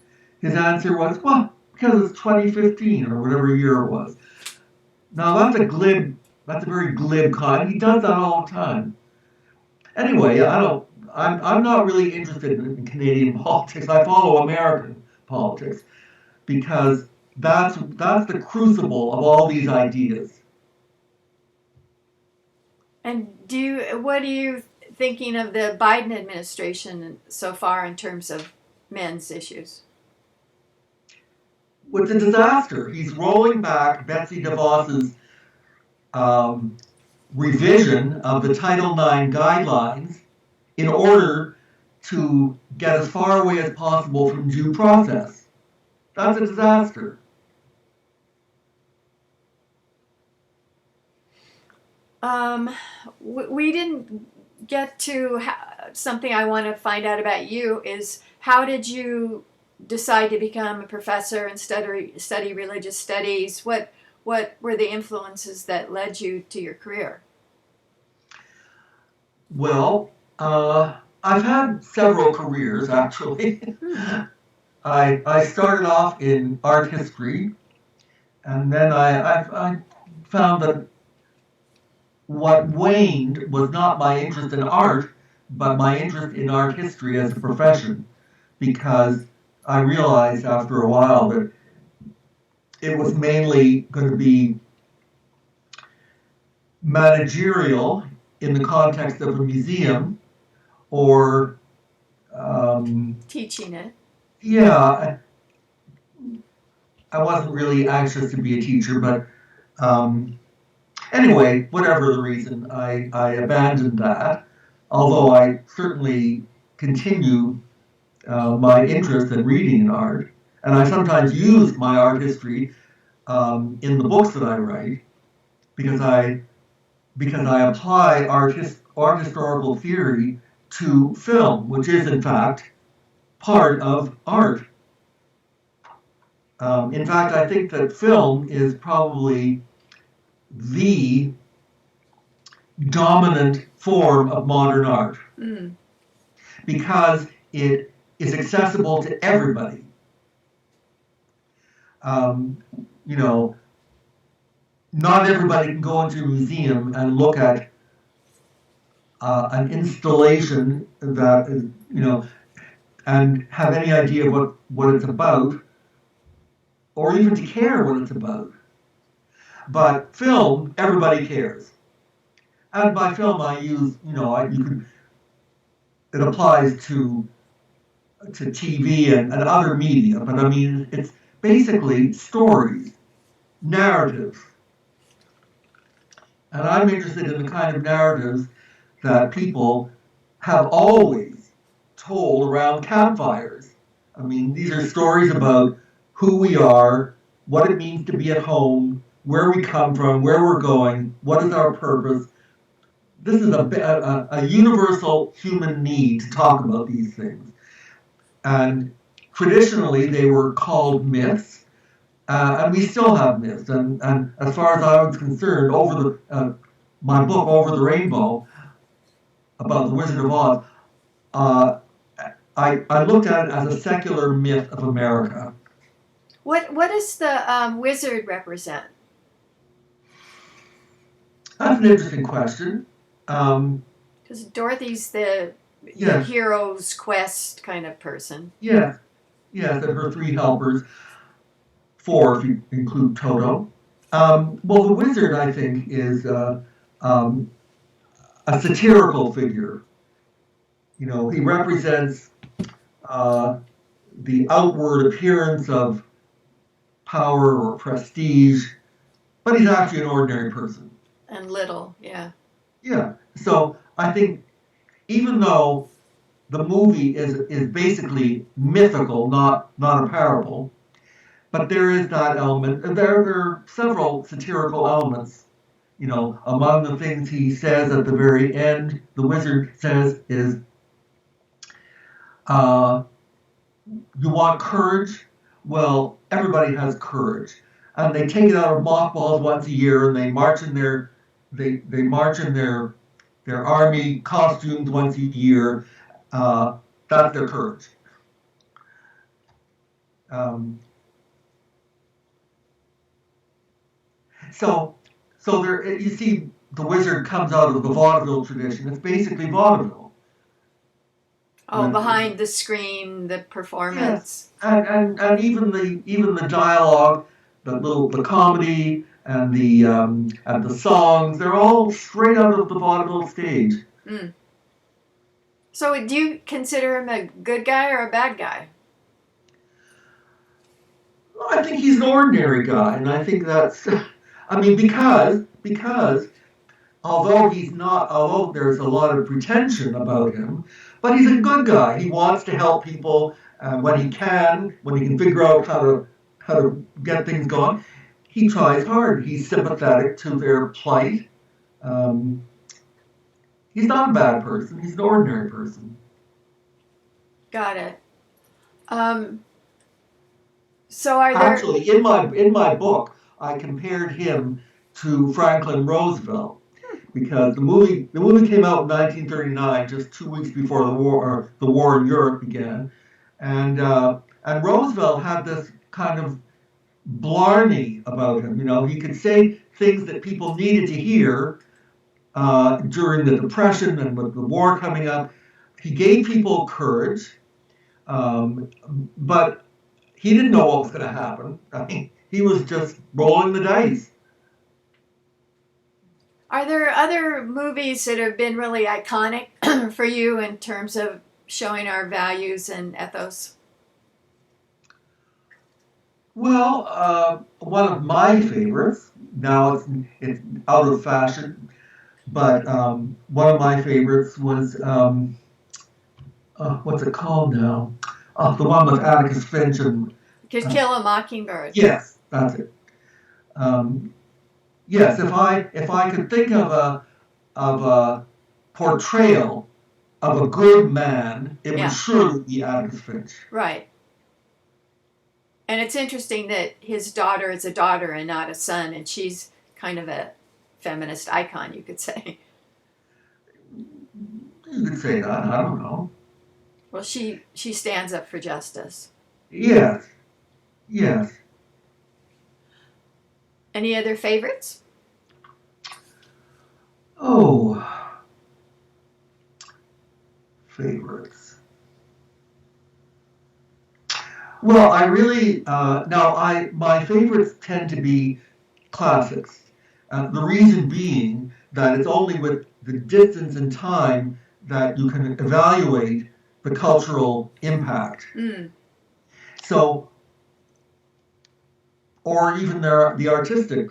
his answer was, well, because it's 2015 or whatever year it was. Now that's a very glib kind. He does that all the time. Anyway, I'm not really interested in Canadian politics. I follow American politics because that's the crucible of all these ideas. And what are you thinking of the Biden administration so far in terms of men's issues? It's a disaster. He's rolling back Betsy DeVos's revision of the Title IX guidelines in order to get as far away as possible from due process. That's a disaster. We didn't get to something I want to find out about you is how did you decide to become a professor and study religious studies? What were the influences that led you to your career? Well, I've had several careers actually. I started off in art history, and then I found that what waned was not my interest in art, but my interest in art history as a profession, because I realized after a while that it was mainly going to be managerial in the context of a museum, or teaching it. Yeah, I wasn't really anxious to be a teacher, but anyway, whatever the reason, I abandoned that. Although I certainly continue my interest in reading and art, and I sometimes use my art history in the books that I write because I apply art historical theory to film, which is in fact part of art. In fact, I think that film is probably the dominant form of modern art because it is accessible to everybody. You know, not everybody can go into a museum and look at an installation that is, you know, and have any idea what it's about, or even to care what it's about. But film, everybody cares. And by film, I use, you know, it applies to TV and other media, but I mean, it's basically stories, narratives. And I'm interested in the kind of narratives that people have always told around campfires. I mean, these are stories about who we are, what it means to be at home, where we come from, where we're going, what is our purpose. This is a universal human need to talk about these things. And traditionally, they were called myths, and we still have myths. And as far as I was concerned, my book, Over the Rainbow, about the Wizard of Oz, I looked at it as a secular myth of America. What does the wizard represent? That's an interesting question. Because Dorothy's the hero's quest kind of person. Yes, and her three helpers, four if you include Toto. Well, the wizard, I think, is a satirical figure. You know, he represents the outward appearance of power or prestige, but he's actually an ordinary person. And little, yeah. Yeah. So I think even though the movie is basically mythical, not a parable, but there is that element, and there are several satirical elements. You know, among the things he says at the very end, the wizard says is, you want courage? Well, everybody has courage. And they take it out of mothballs once a year, and they march in their army costumes once a year. That's their courage. So there, you see, the wizard comes out of the vaudeville tradition. It's basically vaudeville. Oh, behind the screen, the performance. Yes. And even the dialogue, the comedy and the songs, they're all straight out of the vaudeville stage. Mm. So do you consider him a good guy or a bad guy? Well, I think he's an ordinary guy, and I think that's, I mean, because although there's a lot of pretension about him, but he's a good guy. He wants to help people when he can figure out how to get things going. He tries hard. He's sympathetic to their plight. He's not a bad person. He's an ordinary person. Got it. So are there... Actually, in my book, I compared him to Franklin Roosevelt because the movie came out in 1939, just 2 weeks before the war in Europe began, and Roosevelt had this kind of blarney about him. You know, he could say things that people needed to hear during the Depression and with the war coming up. He gave people courage, but he didn't know what was going to happen. I mean, he was just rolling the dice. Are there other movies that have been really iconic for you in terms of showing our values and ethos? Well, one of my favorites, now it's out of fashion, but one of my favorites was, what's it called now? The one with Atticus Finch and... To Kill a Mockingbird. Yes, that's it. Yes, if I could think of a portrayal of a good man, it would surely be Atticus Finch. Right. And it's interesting that his daughter is a daughter and not a son, and she's kind of a feminist icon, you could say. You could say that. I don't know. Well, she stands up for justice. Yes. Yes. Any other favorites? Oh, favorites. Well, I really my favorites tend to be classics. The reason being that it's only with the distance and time that you can evaluate the cultural impact. Mm. So, or even the artistic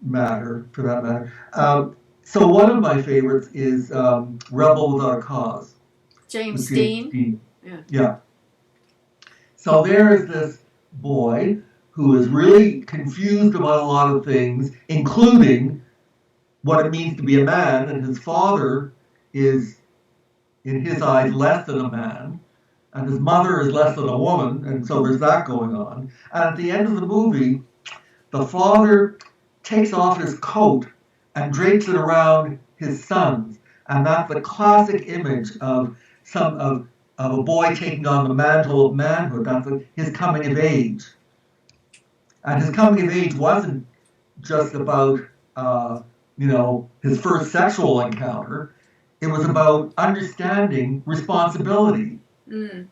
matter, for that matter. So one of my favorites is Rebel Without a Cause. James with James Dean. Dean. Yeah. Yeah. So there is this boy who is really confused about a lot of things, including what it means to be a man, and his father is, in his eyes, less than a man, and his mother is less than a woman, and so there's that going on. And at the end of the movie, the father takes off his coat and drapes it around his sons, and that's a classic image of a boy taking on the mantle of manhood. That's his coming of age. And his coming of age wasn't just about, his first sexual encounter. It was about understanding responsibility. Mm.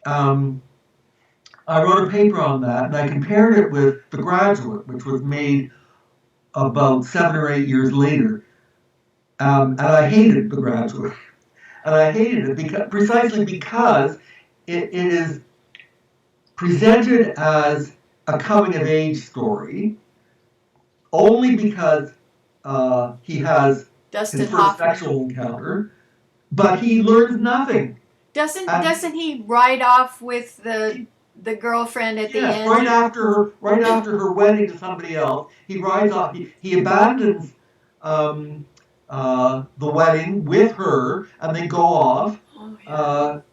I wrote a paper on that, and I compared it with The Graduate, which was made about 7 or 8 years later. And I hated The Graduate. And I hated it precisely because it is presented as a coming of age story only because he has Dustin his first Hoffman. sexual encounter, but he learns nothing. Doesn't he ride off with the girlfriend at the end? Right after her wedding to somebody else, he rides off. He abandons the wedding with her, and they go off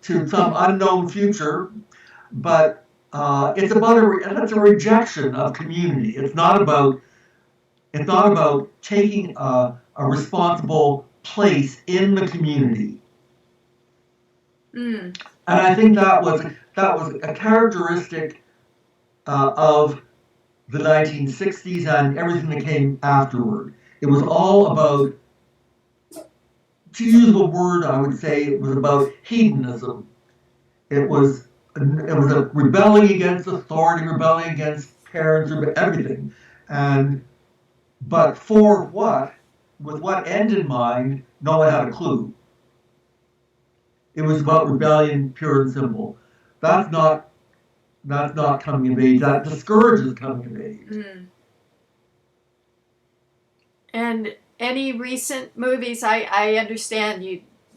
to some unknown future. But it's about a rejection of community. It's not about taking a responsible place in the community. Mm. And I think that was a characteristic of the 1960s and everything that came afterward. It was all about, to use the word, I would say it was about hedonism. It was a rebelling against authority, rebelling against parents, everything. But for what? With what end in mind? No one had a clue. It was about rebellion, pure and simple. That's not coming of age. That discourages coming of age. Mm. And any recent movies? I understand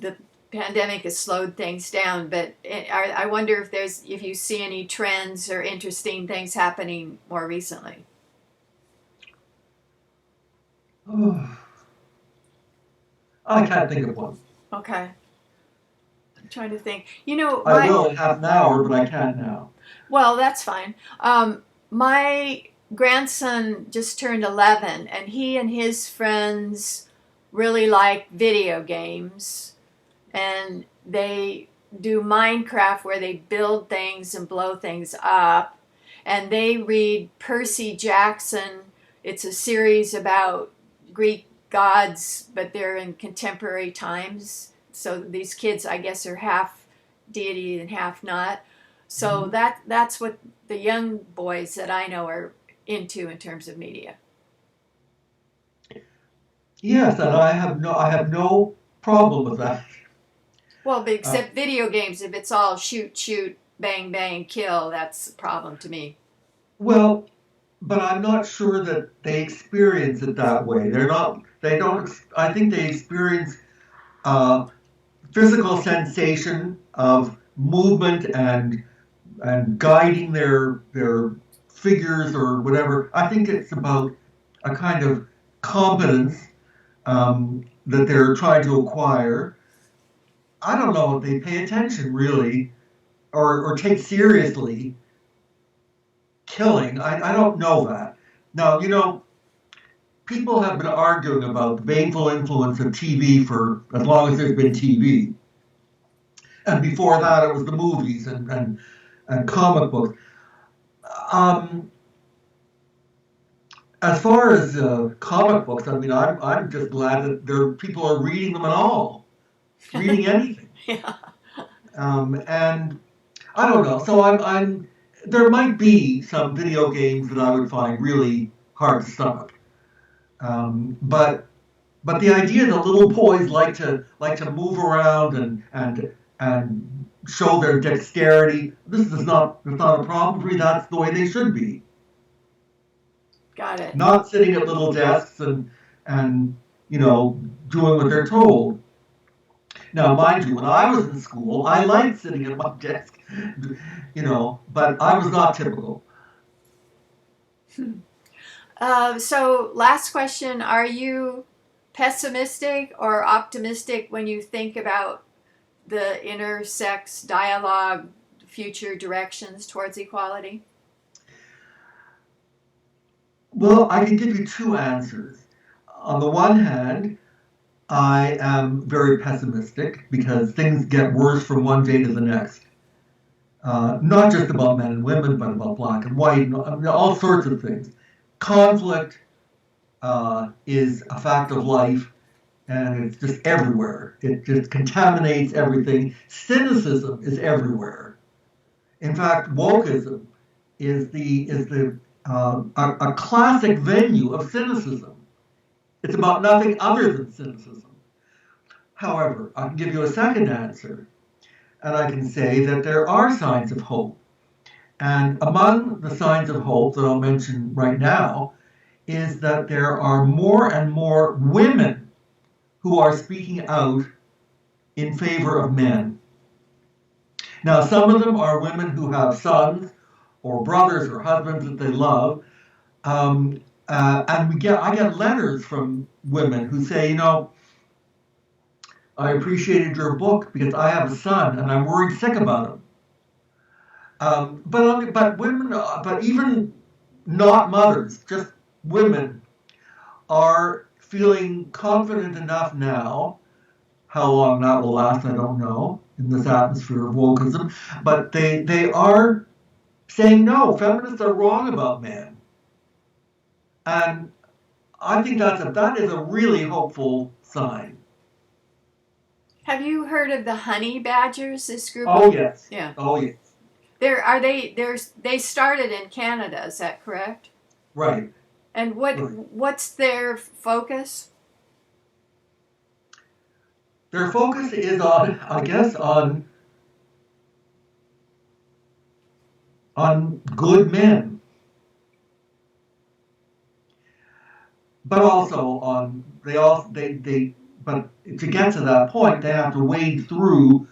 the pandemic has slowed things down, but I wonder if you see any trends or interesting things happening more recently. Oh, I can't think of one. Okay. I'm trying to think. I will in half an hour, but I can't now. Well, that's fine. My grandson just turned 11, and he and his friends really like video games, and they do Minecraft where they build things and blow things up, and they read Percy Jackson. It's a series about Greek gods, but they're in contemporary times. So these kids, I guess, are half deity and half not. So that's what the young boys that I know are into in terms of media. Yes, and I have no problem with that. Well, except video games, if it's all shoot, bang, bang, kill, that's a problem to me. Well, but I'm not sure that they experience it that way. I think they experience physical sensation of movement and guiding their figures or whatever. I think it's about a kind of competence that they're trying to acquire. I don't know if they pay attention really or take seriously killing. I don't know that. Now, people have been arguing about the baneful influence of TV for as long as there's been TV. And before that, it was the movies and comic books. Um, as far as comic books, I mean, I'm just glad that people are reading them at all, reading anything. Yeah. And I don't know. So I'm there might be some video games that I would find really hard to stomach. But the idea that little boys like to move around and show their dexterity, this is not a problem for me. That's the way they should be. Got it. Not sitting at little desks and doing what they're told. Now, mind you, when I was in school, I liked sitting at my desk, but I was not typical. So last question, are you pessimistic or optimistic when you think about the intersex dialogue, future directions towards equality? Well, I can give you two answers. On the one hand, I am very pessimistic because things get worse from one day to the next. Not just about men and women, but about black and white, all sorts of things. Conflict is a fact of life, and it's just everywhere. It just contaminates everything. Cynicism is everywhere. In fact, wokeism is a classic venue of cynicism. It's about nothing other than cynicism. However, I can give you a second answer, and I can say that there are signs of hope. And among the signs of hope that I'll mention right now is that there are more and more women who are speaking out in favor of men. Now, some of them are women who have sons or brothers or husbands that they love. And I get letters from women who say, I appreciated your book because I have a son and I'm worried sick about him. But women, but even not mothers, just women are feeling confident enough now. How long that will last, I don't know, in this atmosphere of wokeism. But they are saying, no, feminists are wrong about men. And I think that is a really hopeful sign. Have you heard of the honey badgers, this group? Oh, yes. Yeah. Oh, yes. They started in Canada, is that correct? Right. And what's their focus? Their focus is on, I guess, on good men, but also on but to get to that point, they have to wade through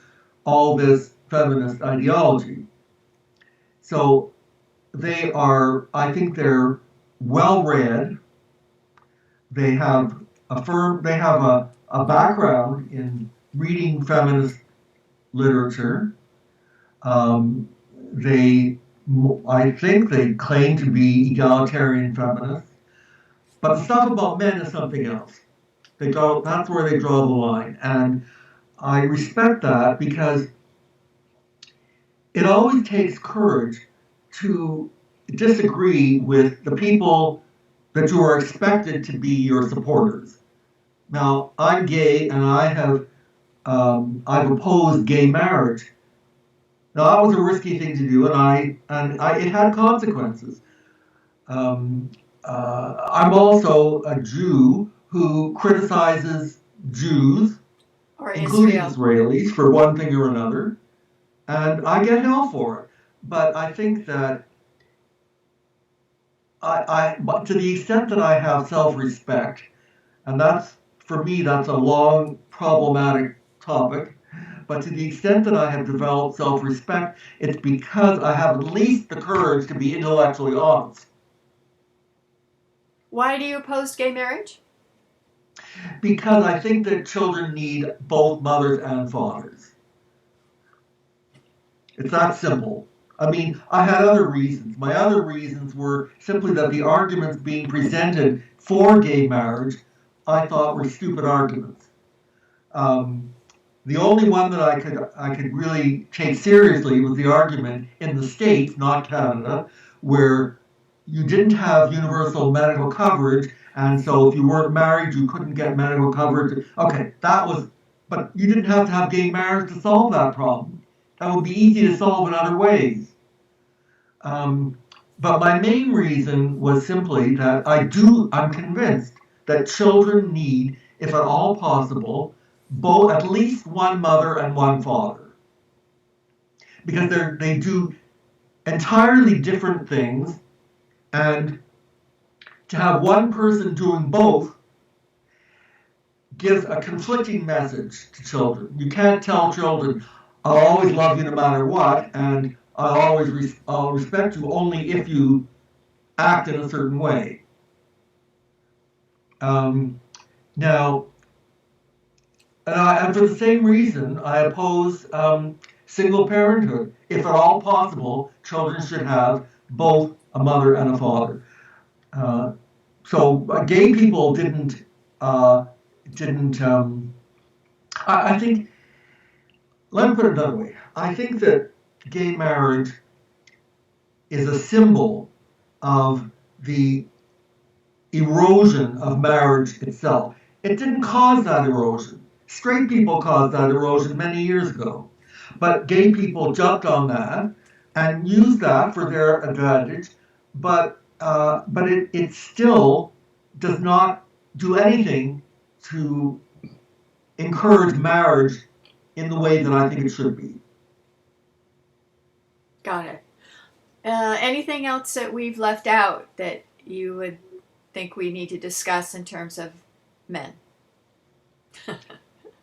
all this feminist ideology. So I think they're well read. They have a background in reading feminist literature. I think they claim to be egalitarian feminists, but the stuff about men is something else. That's where they draw the line, and I respect that because it always takes courage to disagree with the people that you are expected to be your supporters. Now, I'm gay, and I've opposed gay marriage. Now, that was a risky thing to do, and it had consequences. I'm also a Jew who criticizes Jews, including Israelis, for one thing or another, and I get hell for it. But I think that but to the extent that I have self-respect, and for me, that's a long, problematic topic. But to the extent that I have developed self-respect, it's because I have at least the courage to be intellectually honest. Why do you oppose gay marriage? Because I think that children need both mothers and fathers. It's that simple. I mean, I had other reasons. My other reasons were simply that the arguments being presented for gay marriage, I thought were stupid arguments. Um, the only one that I could really take seriously was the argument in the States, not Canada, where you didn't have universal medical coverage, and so if you weren't married, you couldn't get medical coverage. Okay, that was, but you didn't have to have gay marriage to solve that problem. That would be easy to solve in other ways. Um, but my main reason was simply that I'm convinced that children need, if at all possible, both at least one mother and one father. Because they do entirely different things, and to have one person doing both gives a conflicting message to children. You can't tell children, I'll always love you no matter what, and I'll respect you only if you act in a certain way. Now, and for the same reason, I oppose single parenthood. If at all possible, children should have both a mother and a father. So gay people didn't. I think. Let me put it another way. I think that gay marriage is a symbol of the erosion of marriage itself. It didn't cause that erosion. Straight people caused that erosion many years ago. But gay people jumped on that and used that for their advantage, but it still does not do anything to encourage marriage in the way that I think it should be. Got it. Anything else that we've left out that you would think we need to discuss in terms of men?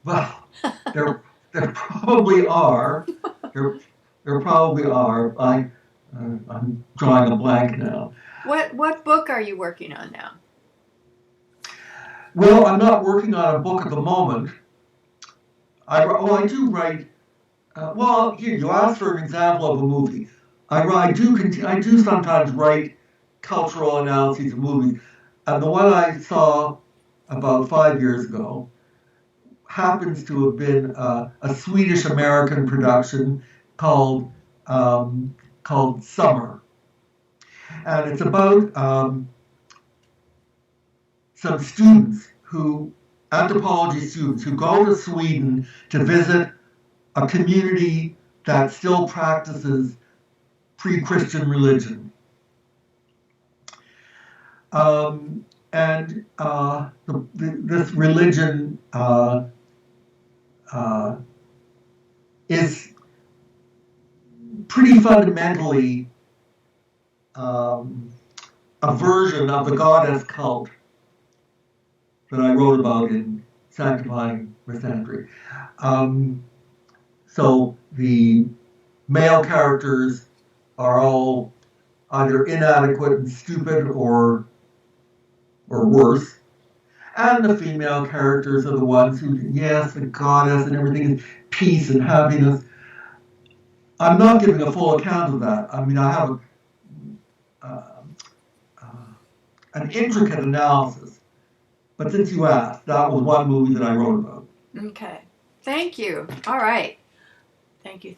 Well, there probably are. There probably are. I'm drawing a blank now. What book are you working on now? Well, I'm not working on a book at the moment. I do write. Well, here you asked for an example of a movie. I do sometimes write cultural analyses of movies, and the one I saw about 5 years ago happens to have been a Swedish American production called called Summer, and it's about some students anthropology students who go to Sweden to visit a community that still practices pre-Christian religion. This religion is pretty fundamentally a version of the goddess cult that I wrote about in Sanctifying Misandry. So the male characters are all either inadequate and stupid or worse. And the female characters are the ones who, yes, the goddess and everything is peace and happiness. I'm not giving a full account of that. I mean, I have an intricate analysis. But since you asked, that was one movie that I wrote about. Okay. Thank you. All right. Thank you.